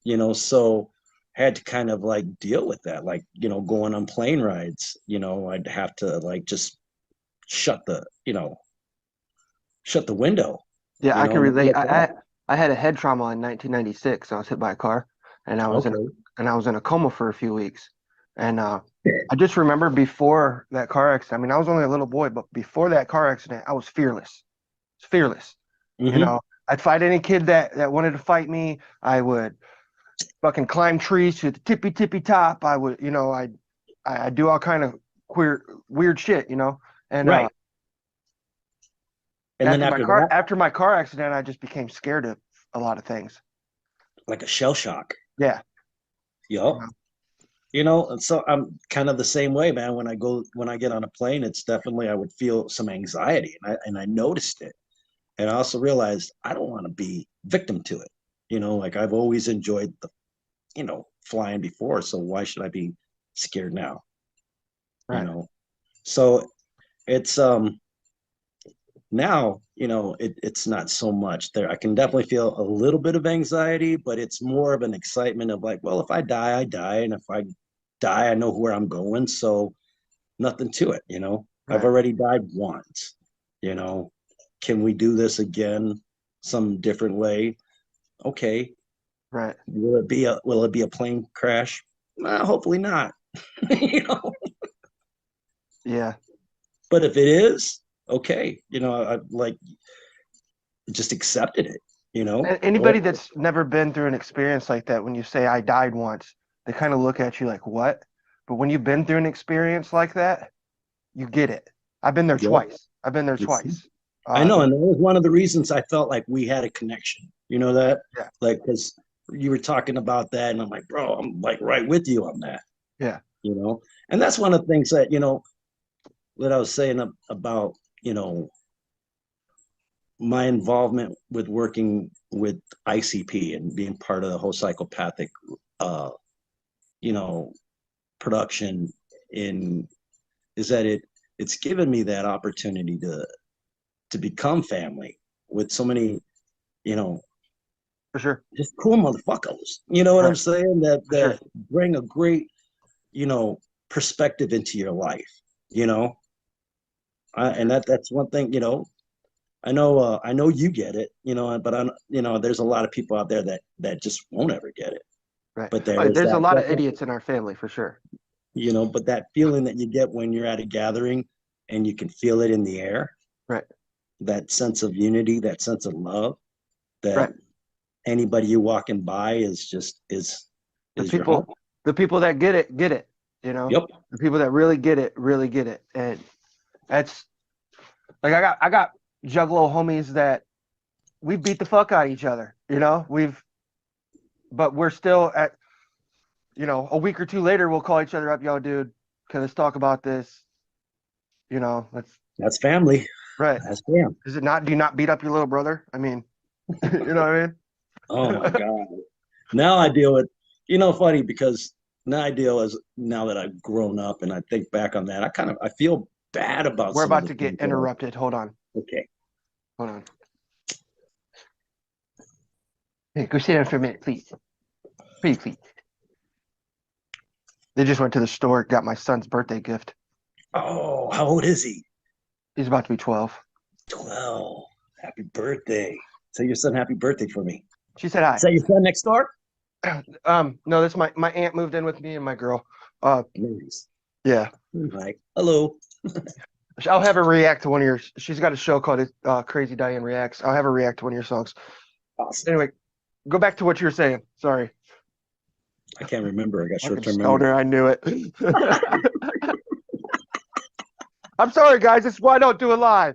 You know, so had to kind of like deal with that, like, you know, going on plane rides, you know, I'd have to like just shut the window. Yeah, I can relate. I had a head trauma in 1996. I was hit by a car, and I was in a coma for a few weeks. And I just remember before that car accident, I mean, I was only a little boy, but before that car accident, I was fearless. Fearless. Mm-hmm. You know, I'd fight any kid that wanted to fight me. I would fucking climb trees to the tippy top. I would, you know, I do all kind of weird shit, you know. And right. And after my car accident, I just became scared of a lot of things. Like a shell shock. Yeah. Yup. You know, and so I'm kind of the same way, man. When I get on a plane, it's definitely, I would feel some anxiety, and I noticed it. And I also realized I don't want to be victim to it. You know, like I've always enjoyed flying before, so why should I be scared now? Right. You know, so it's now, it's not so much there. I can definitely feel a little bit of anxiety, but it's more of an excitement of like, well, if I die, I die. And if I die, I know where I'm going. So nothing to it, Right. I've already died once, can we do this again some different way? Okay. Right. Will it be a plane crash? Hopefully not. Yeah. But if it is, okay, I like just accepted it, Anybody that's never been through an experience like that, when you say I died once, they kind of look at you like, what? But when you've been through an experience like that, you get it. I've been there twice. I've been there twice. I know, and that was one of the reasons I felt like we had a connection. You know that? Yeah. Like, because you were talking about that, and I'm like, bro, I'm like right with you on that. Yeah. And that's one of the things that, that I was saying about, my involvement with working with ICP and being part of the whole psychopathic, production is that it's given me that opportunity to become family with so many, for sure, just cool motherfuckers. You know what I'm saying? That sure. bring a great, perspective into your life. And that's one thing. I know you get it. But there's a lot of people out there that just won't ever get it. Right. But there's a lot of idiots in our family for sure. But that feeling that you get when you're at a gathering and you can feel it in the air. Right. That sense of unity, that sense of love, that anybody you walking by is your home. The people that get it, Yep. The people that really get it, and that's like I got Juggalo homies that we beat the fuck out of each other. But we're still at, a week or two later we'll call each other up, yo, dude, let's talk about this. That's family. Right. That's fam. Is it not? Do you not beat up your little brother? I mean, you know what I mean? Oh my God. Now I deal with, funny because now that I've grown up and I think back on that, I feel bad about. We're about to get interrupted. Hold on. Okay. Hold on. Hey, go sit down for a minute, please. Please. They just went to the store, got my son's birthday gift. Oh, how old is he? He's about to be 12. 12. Happy birthday. Tell your son happy birthday for me. She said hi. Is that your son next door? No, that's my aunt moved in with me and my girl. Nice. Yeah. Hi. Hello. I'll have her react to one of your. She's got a show called Crazy Diane Reacts. I'll have her react to one of your songs. Awesome. Anyway, go back to what you were saying. Sorry. I can't remember. I got short-term memory. memory. I knew it. I'm sorry, guys. This is why I don't do it live.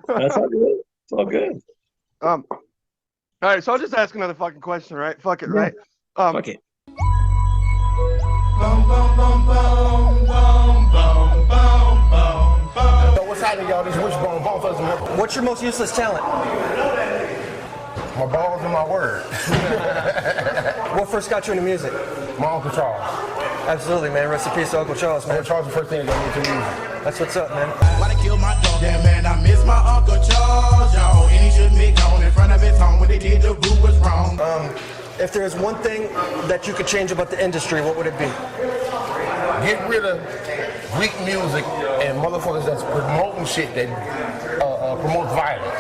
That's all good. It's all good. All right. So I'll just ask another fucking question, right? Fuck it, right? Fuck it. So what's happening, y'all? This Wishbone Bone Festival. What's your most useless talent? My balls and my word. What first got you into music? My Uncle Charles. Absolutely, man. Rest in peace to Uncle Charles, man. Uncle Charles the first thing that got me into music. That's what's up, man. Why they kill my dog? Yeah, man, I miss my Uncle Charles, y'all. And he shouldn't be gone in front of his home. When they did, the boo was wrong. If there is one thing that you could change about the industry, what would it be? Get rid of weak music and motherfuckers that's promoting shit that promotes violence.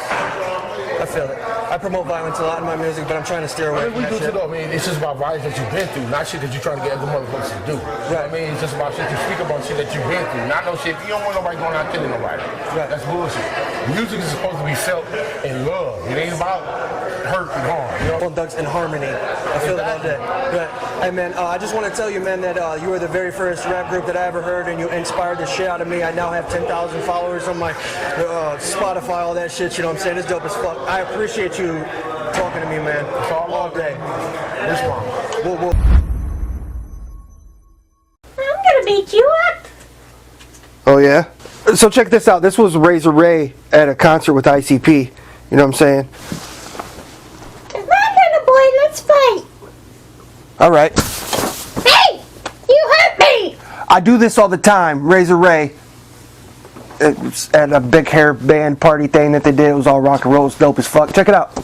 I feel it. I promote violence a lot in my music, but I'm trying to steer away from we that do shit. too, though. I mean, it's just about violence that you've been through, not shit that you're trying to get other motherfuckers to do. Right. I mean, it's just about shit you speak about shit that you've been through, not no shit. You don't want nobody going out killing nobody. Right. That's bullshit. Music is supposed to be felt in love. It ain't about hurt and harm. You know? Thugs in harmony. I feel it all day. Right. Hey, man, I just want to tell you, man, that you were the very first rap group that I ever heard, and you inspired the shit out of me. I now have 10,000 followers on my Spotify, all that shit. You know what I'm saying? It's dope as fuck. I appreciate you talking to me, man. All day. This one. So check this out. This was Razor Ray at a concert with ICP. You know what I'm saying? It's my turn, boy. Let's fight. All right. Hey, you hurt me. I do this all the time. Razor Ray. It's at a big hair band party thing that they did. It was all rock and roll. It's dope as fuck. Check it out.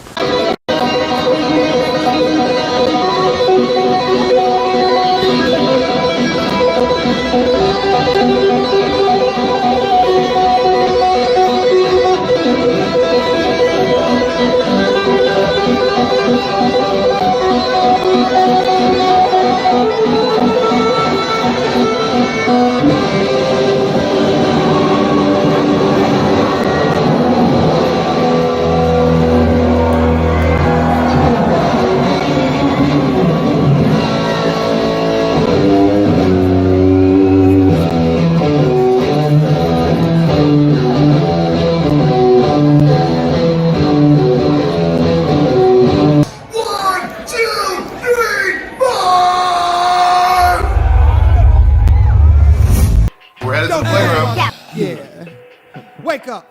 Wake up!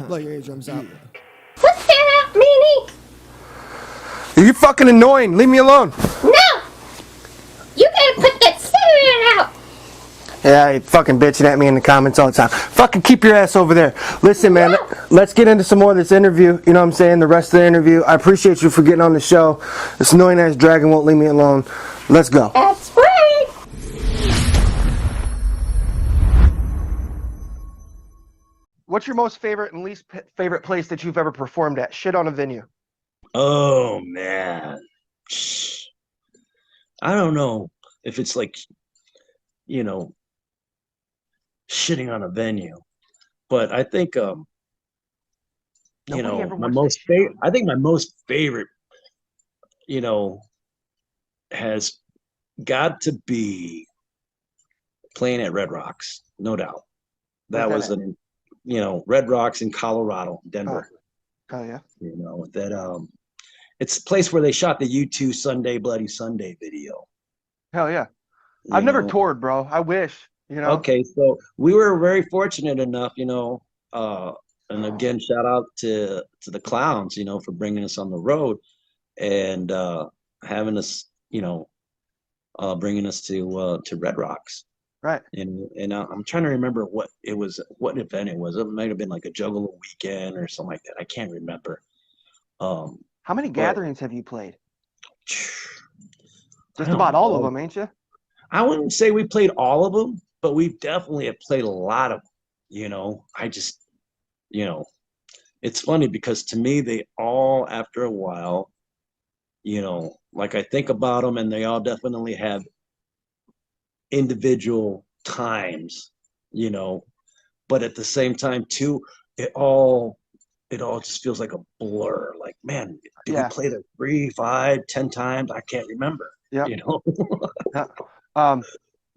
Blow your eardrums out. Put that out, Minnie. You're fucking annoying. Leave me alone. No! You gotta put that cigarette out. Yeah, you fucking bitching at me in the comments all the time. Fucking keep your ass over there. Listen, man, let's get into some more of this interview. You know what I'm saying? The rest of the interview. I appreciate you for getting on the show. This annoying ass dragon won't leave me alone. Let's go. That's right. What's your most favorite and least favorite place that you've ever performed at? Shit on a venue. Oh, man. I don't know if it's like, you know, shitting on a venue, but I think, you know, my most favorite, I think my most favorite, you know, has got to be playing at Red Rocks, no doubt. That was an, you know, Red Rocks in Colorado, Denver. Oh yeah. You know, that it's a place where they shot the U2 Sunday Bloody Sunday video. Hell yeah. I've never toured, bro. I wish, you know. Okay, so we were very fortunate enough, you know, and again, shout out to the Clowns, you know, for bringing us on the road and having us, you know, bringing us to Red Rocks. Right. And I'm trying to remember what event it was. It might have been like a Juggalo weekend or something like that. I can't remember. How many gatherings have you played? Just about all of them, ain't you? I wouldn't say we played all of them, but we definitely have played a lot of them. You know, I just, you know, it's funny because to me, they all, after a while, you know, like I think about them and they all definitely have individual times, you know, but at the same time too, it all just feels like a blur. Like, man, did we play there 3, 5, 10 times? I can't remember. Yeah. You know.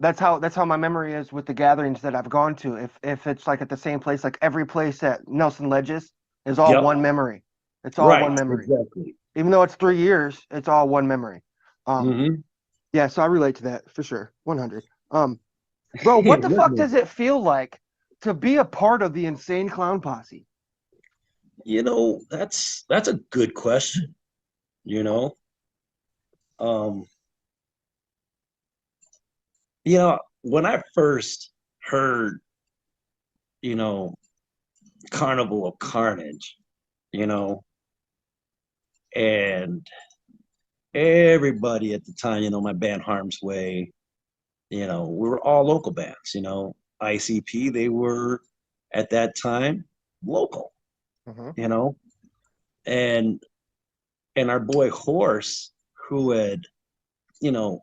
That's how my memory is with the gatherings that I've gone to. If it's like at the same place, like every place at Nelson Ledges is all one memory. It's all one memory. Exactly. Even though it's 3 years, it's all one memory. Yeah, so I relate to that for sure. 100. Bro, what the fuck does it feel like to be a part of the Insane Clown Posse? You know, that's a good question. You know, you know, when I first heard, you know, Carnival of Carnage, you know, and everybody at the time, you know, my band Harm's Way, you know, we were all local bands, you know. ICP, they were at that time local, you know, and our boy Horse, who had, you know,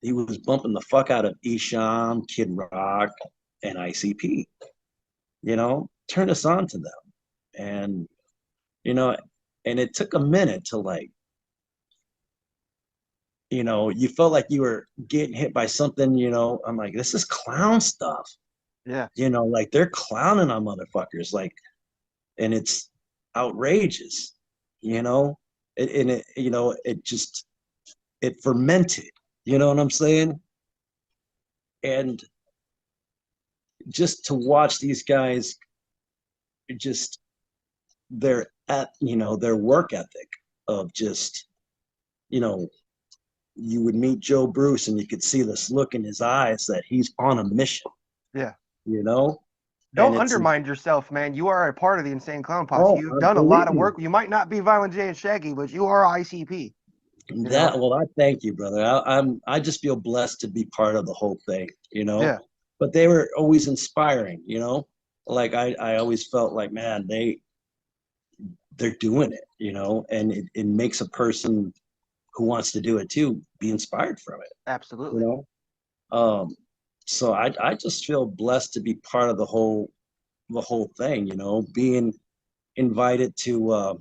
he was bumping the fuck out of Esham, Kid Rock, and ICP, you know, turned us on to them. And, you know, and it took a minute to like, you know, you felt like you were getting hit by something, you know. I'm like, this is clown stuff. Yeah. You know, like they're clowning on motherfuckers, like, and it's outrageous, you know. It you know, it fermented, you know what I'm saying? And just to watch these guys, just their work ethic of just, you would meet Joe Bruce and you could see this look in his eyes that he's on a mission. Yeah. Don't undermine yourself, man. You are a part of the Insane Clown Posse. You've done a lot of work. You might not be Violent J and Shaggy, but you are ICP. Well, I thank you, brother. I just feel blessed to be part of the whole thing, Yeah. But they were always inspiring, Like I always felt like, man, they're doing it, and it makes a person who wants to do it too be inspired from it. Absolutely. So I just feel blessed to be part of the whole thing, being invited to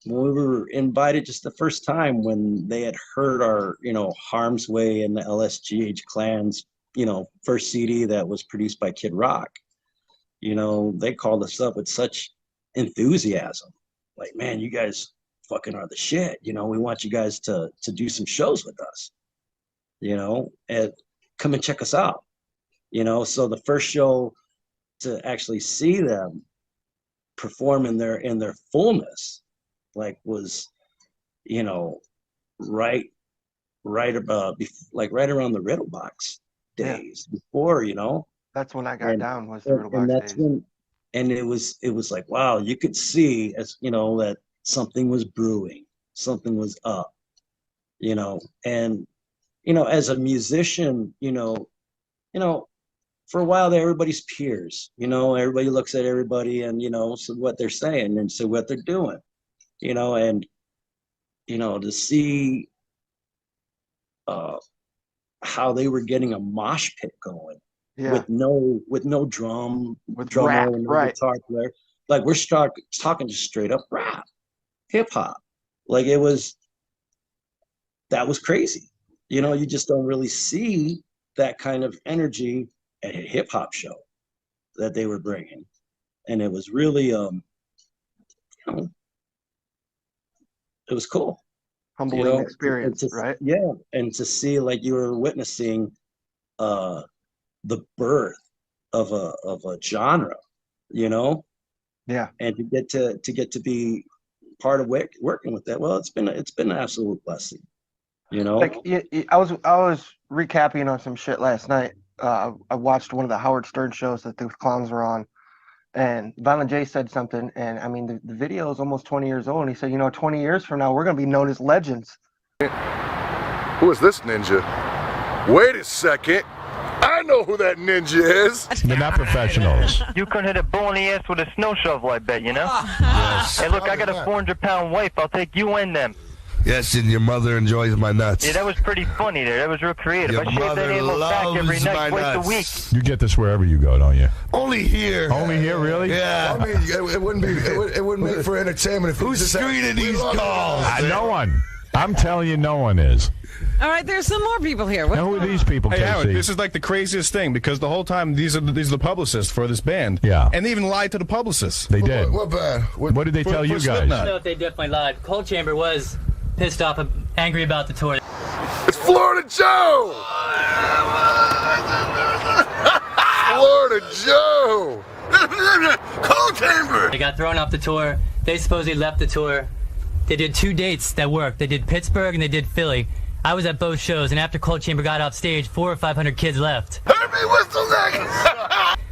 when we were invited just the first time when they had heard our Harm's Way and the LSGH Clan's first CD that was produced by Kid Rock. They called us up with such enthusiasm, like, man, you guys fucking are the shit. We want you guys to do some shows with us, and come and check us out. So the first show to actually see them perform in their fullness, like, was, right around the Riddle Box days before, That's when I got down, was the Riddle Box days. And it was like, wow, you could see, as that something was brewing, something was up, and as a musician, for a while there, everybody's peers, everybody looks at everybody and so what they're saying and so what they're doing, and to see how they were getting a mosh pit going. Yeah. With no drum, with drummer, rap, no right? Guitar player. Like, we're talking just straight up rap, hip hop. Like, that was crazy. You just don't really see that kind of energy at a hip hop show that they were bringing, and it was really, it was cool. Humbling experience, right? Yeah, and to see, like, you were witnessing the birth of a genre, Yeah. and to get to be part of working with that. Well, it's been an absolute blessing, Like, I was recapping on some shit last night. I watched one of the Howard Stern shows that the clowns were on, and Violent J said something, and I mean, the video is almost 20 years old, and he said, 20 years from now, we're going to be known as legends. Who is this ninja? Wait a second. I know who that ninja is. They're not professionals. You couldn't hit a bull in the ass with a snow shovel, I bet, Yes. Hey, look, I got a 400-pound wife. I'll take you and them. Yes, and your mother enjoys my nuts. Yeah, that was pretty funny there. That was real creative. Your I shave that animal back every loves my night, twice a nuts. week. You get this wherever you go, don't you? Only here. Only here, really? Yeah. I mean, it wouldn't be. It wouldn't be for entertainment. If Who's screening these calls? No one. I'm telling you, no one is. All right, there's some more people here. Now, who are these people, Hey, Casey? Howard, this is like the craziest thing because the whole time these are the publicists for this band. Yeah. And they even lied to the publicists. They did. What band? What did they tell you guys? Slipknot. No, they definitely lied. Cold Chamber was pissed off, angry about the tour. It's Florida Joe. Florida Joe. Cold Chamber. They got thrown off the tour. They supposedly left the tour. They did 2 dates that worked. They did Pittsburgh and they did Philly. I was at both shows, and after Cold Chamber got off stage, 400 or 500 kids left. Herbie Whistle Neck.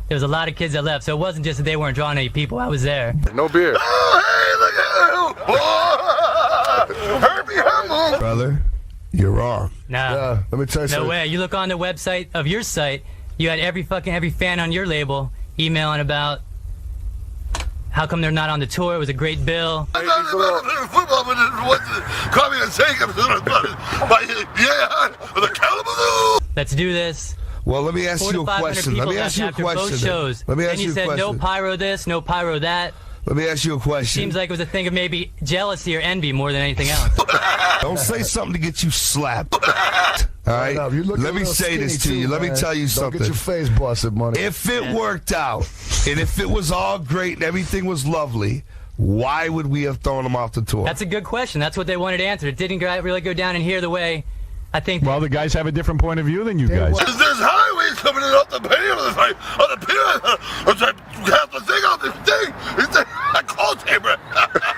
There was a lot of kids that left, so it wasn't just that they weren't drawing any people. I was there. No beer. Oh, hey, look at him. Herbie Hummel. Brother, you're wrong. No. Let me tell you No something. way. You look on the website of your site, you had every fan on your label emailing about how come they're not on the tour. It was a great bill. I'm not football, but call me and say the Kalamazoo. Let's do this. Well, let me ask 400 you a to 500 question. people Let me left ask you a after question. both shows. Let me ask then you a said question. no pyro this, no pyro that. Let me ask you a question. Seems like it was a thing of maybe jealousy or envy more than anything else. Don't say something to get you slapped. All right? Let me say this to you. Let me tell you something. Don't get your face busted, money. If it worked out, and if it was all great and everything was lovely, why would we have thrown them off the tour? That's a good question. That's what they wanted answered. It didn't really go down in here the way I think. Well, the guys have a different point of view than you guys. There's highways coming in off the pier. Have the thing on this thing. It's a cold chamber.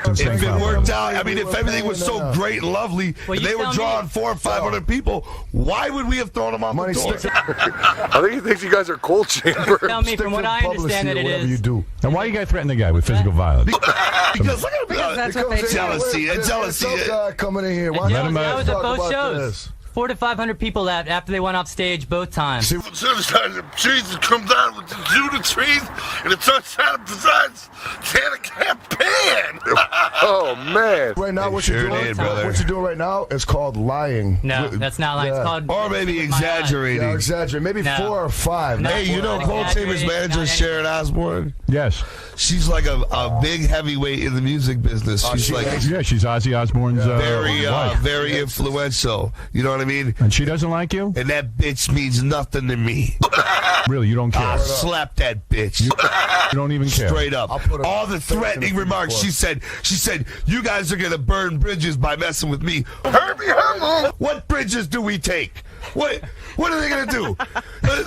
If it worked out, I mean, if everything was so great and lovely, and they were drawing 400 or 500 people, why would we have thrown them on the door? I think he thinks you guys are cold chamber. Tell me, from what I understand, that it is. You do. And why you guys threaten the guy with physical violence? Because that's what they do. Jealousy. Coming in here. I was at both shows. 400 to 500 people left after they went off stage both times. The trees come down with the Judah trees, and the sunshine provides Santa campaign. Oh man! Right now, what you're doing right now is called lying. No, that's not lying. It's called or maybe exaggerating. Yeah, exaggerate. Maybe 4 or 5. Hey, you know Cold Chambers manager Sharon Osbourne? Yes. She's like a big heavyweight in the music business. She's she's Ozzy Osbourne's wife. Very influential. You know what I mean? And she doesn't like you? And that bitch means nothing to me. Really, you don't care? I'll slap that bitch. You don't even care. Straight up. All the threatening remarks. She said, you guys are going to burn bridges by messing with me. Herbie Hummel. What bridges do we take? What are they going to do? They're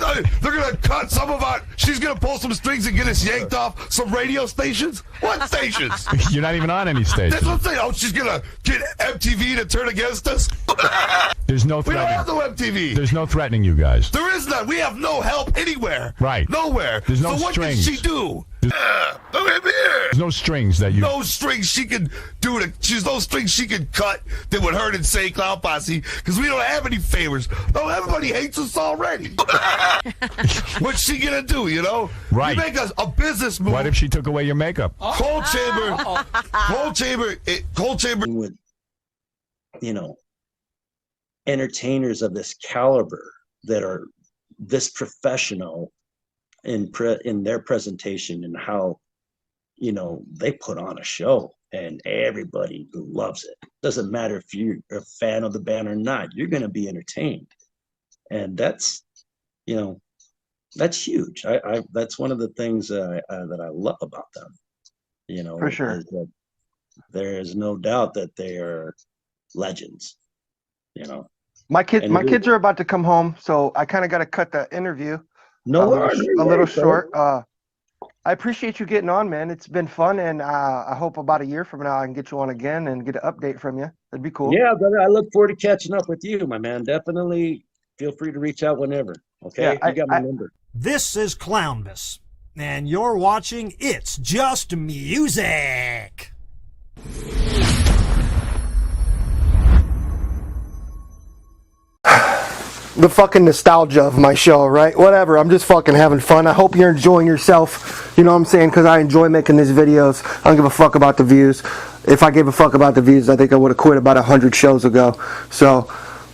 going to cut some of our... She's going to pull some strings and get us yanked off some radio stations? What stations? You're not even on any stations. That's what I'm saying. Oh, she's going to get MTV to turn against us? There's no threatening. We don't have no MTV. There's no threatening you guys. There is none. We have no help anywhere. Right. Nowhere. There's no so what strings. can she do? There's no strings that you... No strings she can do. There's no strings she can cut that would hurt Insane Clown Posse because we don't have any favors. No, everybody hates us already. What's she gonna do, you know? Right. You make a business move. What if she took away your makeup? Cold chamber. With, entertainers of this caliber that are this professional in their presentation and how they put on a show and everybody loves it. Doesn't matter if you're a fan of the band or not, you're going to be entertained, and that's huge. That's one of the things that I love about them. For sure, there is no doubt that they are legends. My kids are about to come home, so I kind of got to cut the interview. A little short. I appreciate you getting on, man. It's been fun, and I hope about a year from now I can get you on again and get an update from you. That'd be cool. Yeah, brother. I look forward to catching up with you, my man. Definitely feel free to reach out whenever. Okay, you got my number. This is Clownbus, and you're watching It's Just Music. The fucking nostalgia of my show, right? Whatever, I'm just fucking having fun. I hope you're enjoying yourself, you know what I'm saying? Because I enjoy making these videos. I don't give a fuck about the views. If I gave a fuck about the views, I think I would have quit about 100 shows ago. So,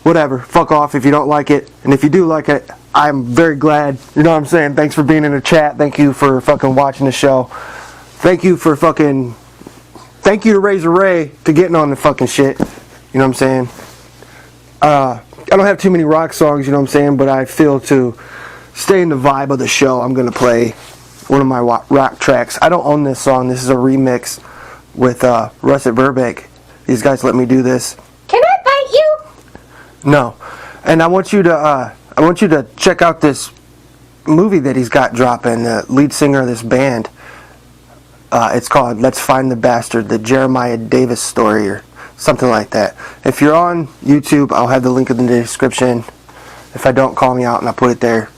whatever, fuck off if you don't like it. And if you do like it, I'm very glad, you know what I'm saying? Thanks for being in the chat. Thank you for fucking watching the show. Thank you to Razor Ray to getting on the fucking shit. You know what I'm saying? I don't have too many rock songs, you know what I'm saying, but I feel to stay in the vibe of the show, I'm going to play one of my rock tracks. I don't own this song. This is a remix with Russet Burbank. These guys let me do this. Can I bite you? No. And I want you to check out this movie that he's got dropping, the lead singer of this band. It's called Let's Find the Bastard, the Jeremiah Davis story, or something like that. If you're on YouTube, I'll have the link in the description. If I don't, call me out and I'll put it there.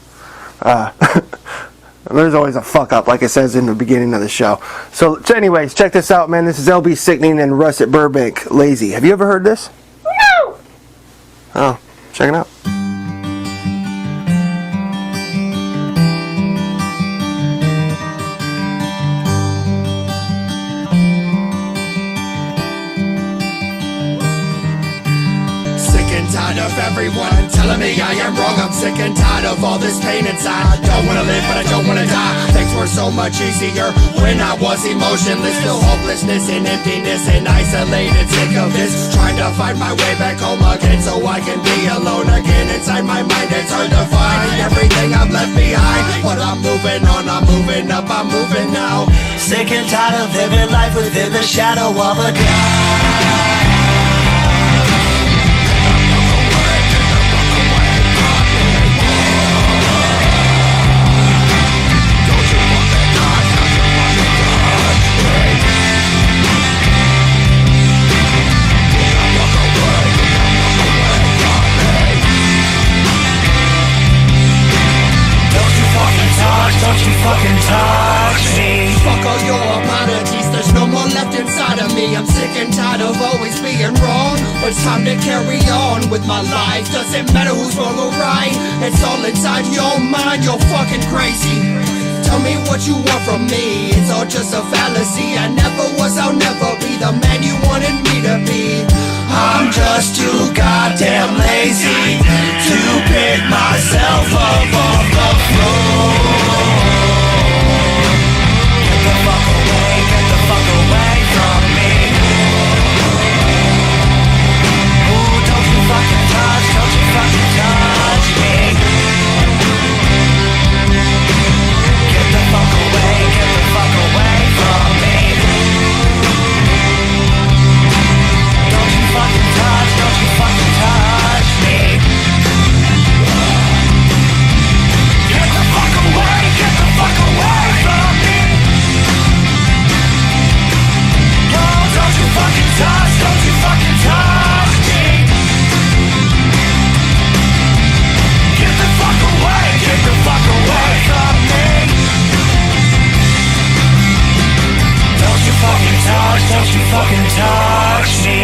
There's always a fuck up, like it says in the beginning of the show. So anyways, check this out, man. This is LB Sickning and Russet Burbank, Lazy. Have you ever heard this? No! Oh, check it out. Tired of everyone telling me I am wrong. I'm sick and tired of all this pain inside. I don't wanna live, but I don't wanna die. Things were so much easier when I was emotionless. Feel hopelessness and emptiness and isolated. Sick of this, trying to find my way back home again so I can be alone again. Inside my mind it's hard to find everything I've left behind. But I'm moving on, I'm moving up, I'm moving now. Sick and tired of living life within the shadow of a god. me. I'm sick and tired of always being wrong, but it's time to carry on with my life. Doesn't matter who's wrong or right, it's all inside your mind. You're fucking crazy. Tell me what you want from me, it's all just a fallacy. I never was, I'll never be the man you wanted me to be. I'm just too goddamn lazy to pick myself up off the floor. Get the fuck away from me. Ooh, don't you fucking touch me. Get the fuck away from me. Don't you fucking touch me. Get the fuck away from me. Oh, don't you fucking touch me. Get the fuck away from me. Don't you fucking touch me.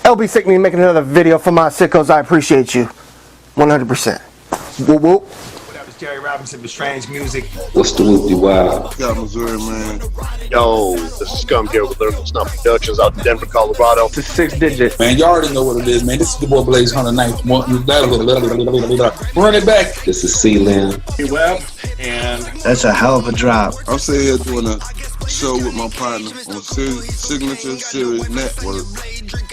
LB Sickning making another video for my sickos. I appreciate you 100%. Whoop whoop. What up, it's Jerry Robinson for Strange Music. What's the whoopty wow? Got Missouri, man. Yo, this is Scum here with Lyrical Snuff Productions out in Denver, Colorado. It's a 6 digit. Man, you already know what it is, man. This is the boy Blaze 109th. Run it back. This is C-Lin. Hey, Web, and That's a hell of a drop. I'm sitting here doing a show with my partner on Signature Series Network.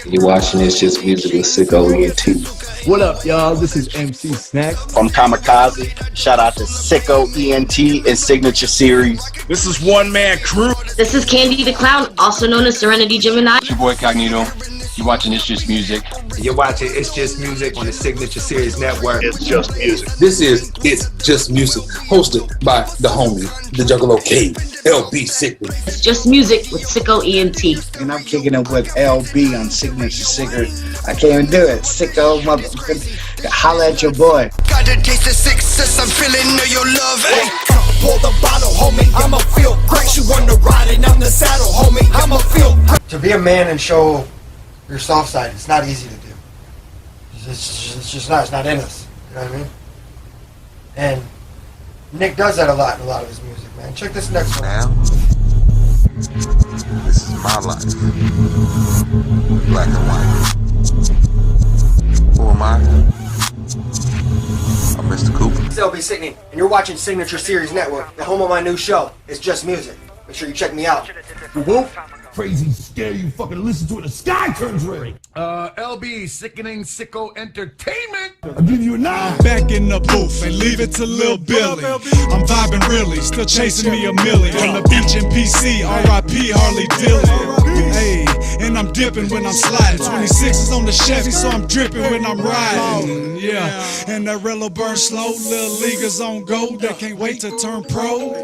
You're watching It's Just Music with SicKKo ENT. What up, y'all? This is MC Snack. From Kamikaze. Shout out to SicKKo ENT and Signature Series. this is One Man Crew. This is Candy the Clown, also known as Serenity Gemini. It's your boy Cognito. You're watching It's Just Music. You're watching It's Just Music on the Signature Series Network. It's Just Music. This is It's Just Music, hosted by the homie, the Juggalo King, LB Sickning. It's Just Music with SicKKo ENT. And I'm kicking it with LB on Signature Cigarette. I can't even do it. SicKKo, motherfucker. Holla at your boy. Got to taste the success, I'm feeling your love. Hey, pour the bottle, homie, I'ma feel great. You want to ride and I'm the saddle, homie, I'ma feel great. To be a man and show your soft side, it's not easy to do. It's just not. It's not in us. You know what I mean? And Nick does that a lot in a lot of his music, man. Check this next one. Now, this is my life. Black and white. Who am I? I'm Mr. Cooper. It's LB Sickning, and you're watching Signature Series Network, the home of my new show. It's Just Music. Make sure you check me out. Whoop. Crazy scare you fucking listen to it, the sky turns red. LB Sickening SicKKo Entertainment. I'll give you a 9. Back in the booth and leave it to Lil Billy. I'm vibing really, still chasing me a million. On the beach in PC, R.I.P. Harley Dillon. Hey, and I'm dipping when I'm sliding. 26 is on the Chevy, so I'm dripping when I'm riding. Yeah, and that Rello burn slow. Little leaguers on go that can't wait to turn pro.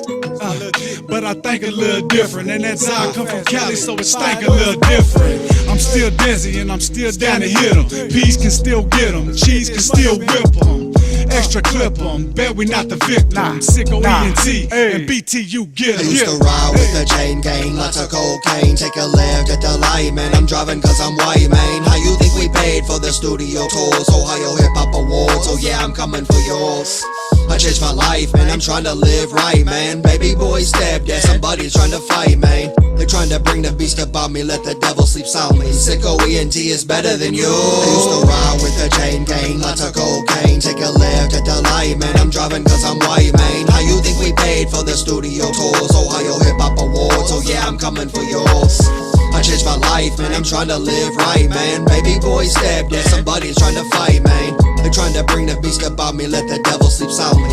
But I think a little different, and that's how I come from Cali, so it stank a little different. I'm still dizzy and I'm still down to hit them. Peas can still get them, cheese can still whip them. Extra clip them, bet we not the victim. SicKKo ENT and BTU get I them. used to ride with the chain gang, lots of cocaine. Take a left at the light, man. I'm driving cause I'm white, man. How you think we paid for the studio tours? Ohio Hip Hop Awards, oh yeah, I'm coming for yours. I changed my life, man, I'm trying to live right, man. Baby boy stabbed at somebody's trying to fight, man. They're trying to bring the beast about me, let the devil sleep soundly. SicKKo ENT is better than you. I used to ride with the chain gang, lots of cocaine. Take a left at the light, man, I'm driving cause I'm white, man. How you think we paid for the studio tours? Ohio Hip Hop Awards, oh yeah, I'm coming for yours. I changed my life, man, I'm trying to live right, man. Baby boy stabbed at somebody's trying to fight, man. They're trying to bring the beast about me, let the devil sleep soundly.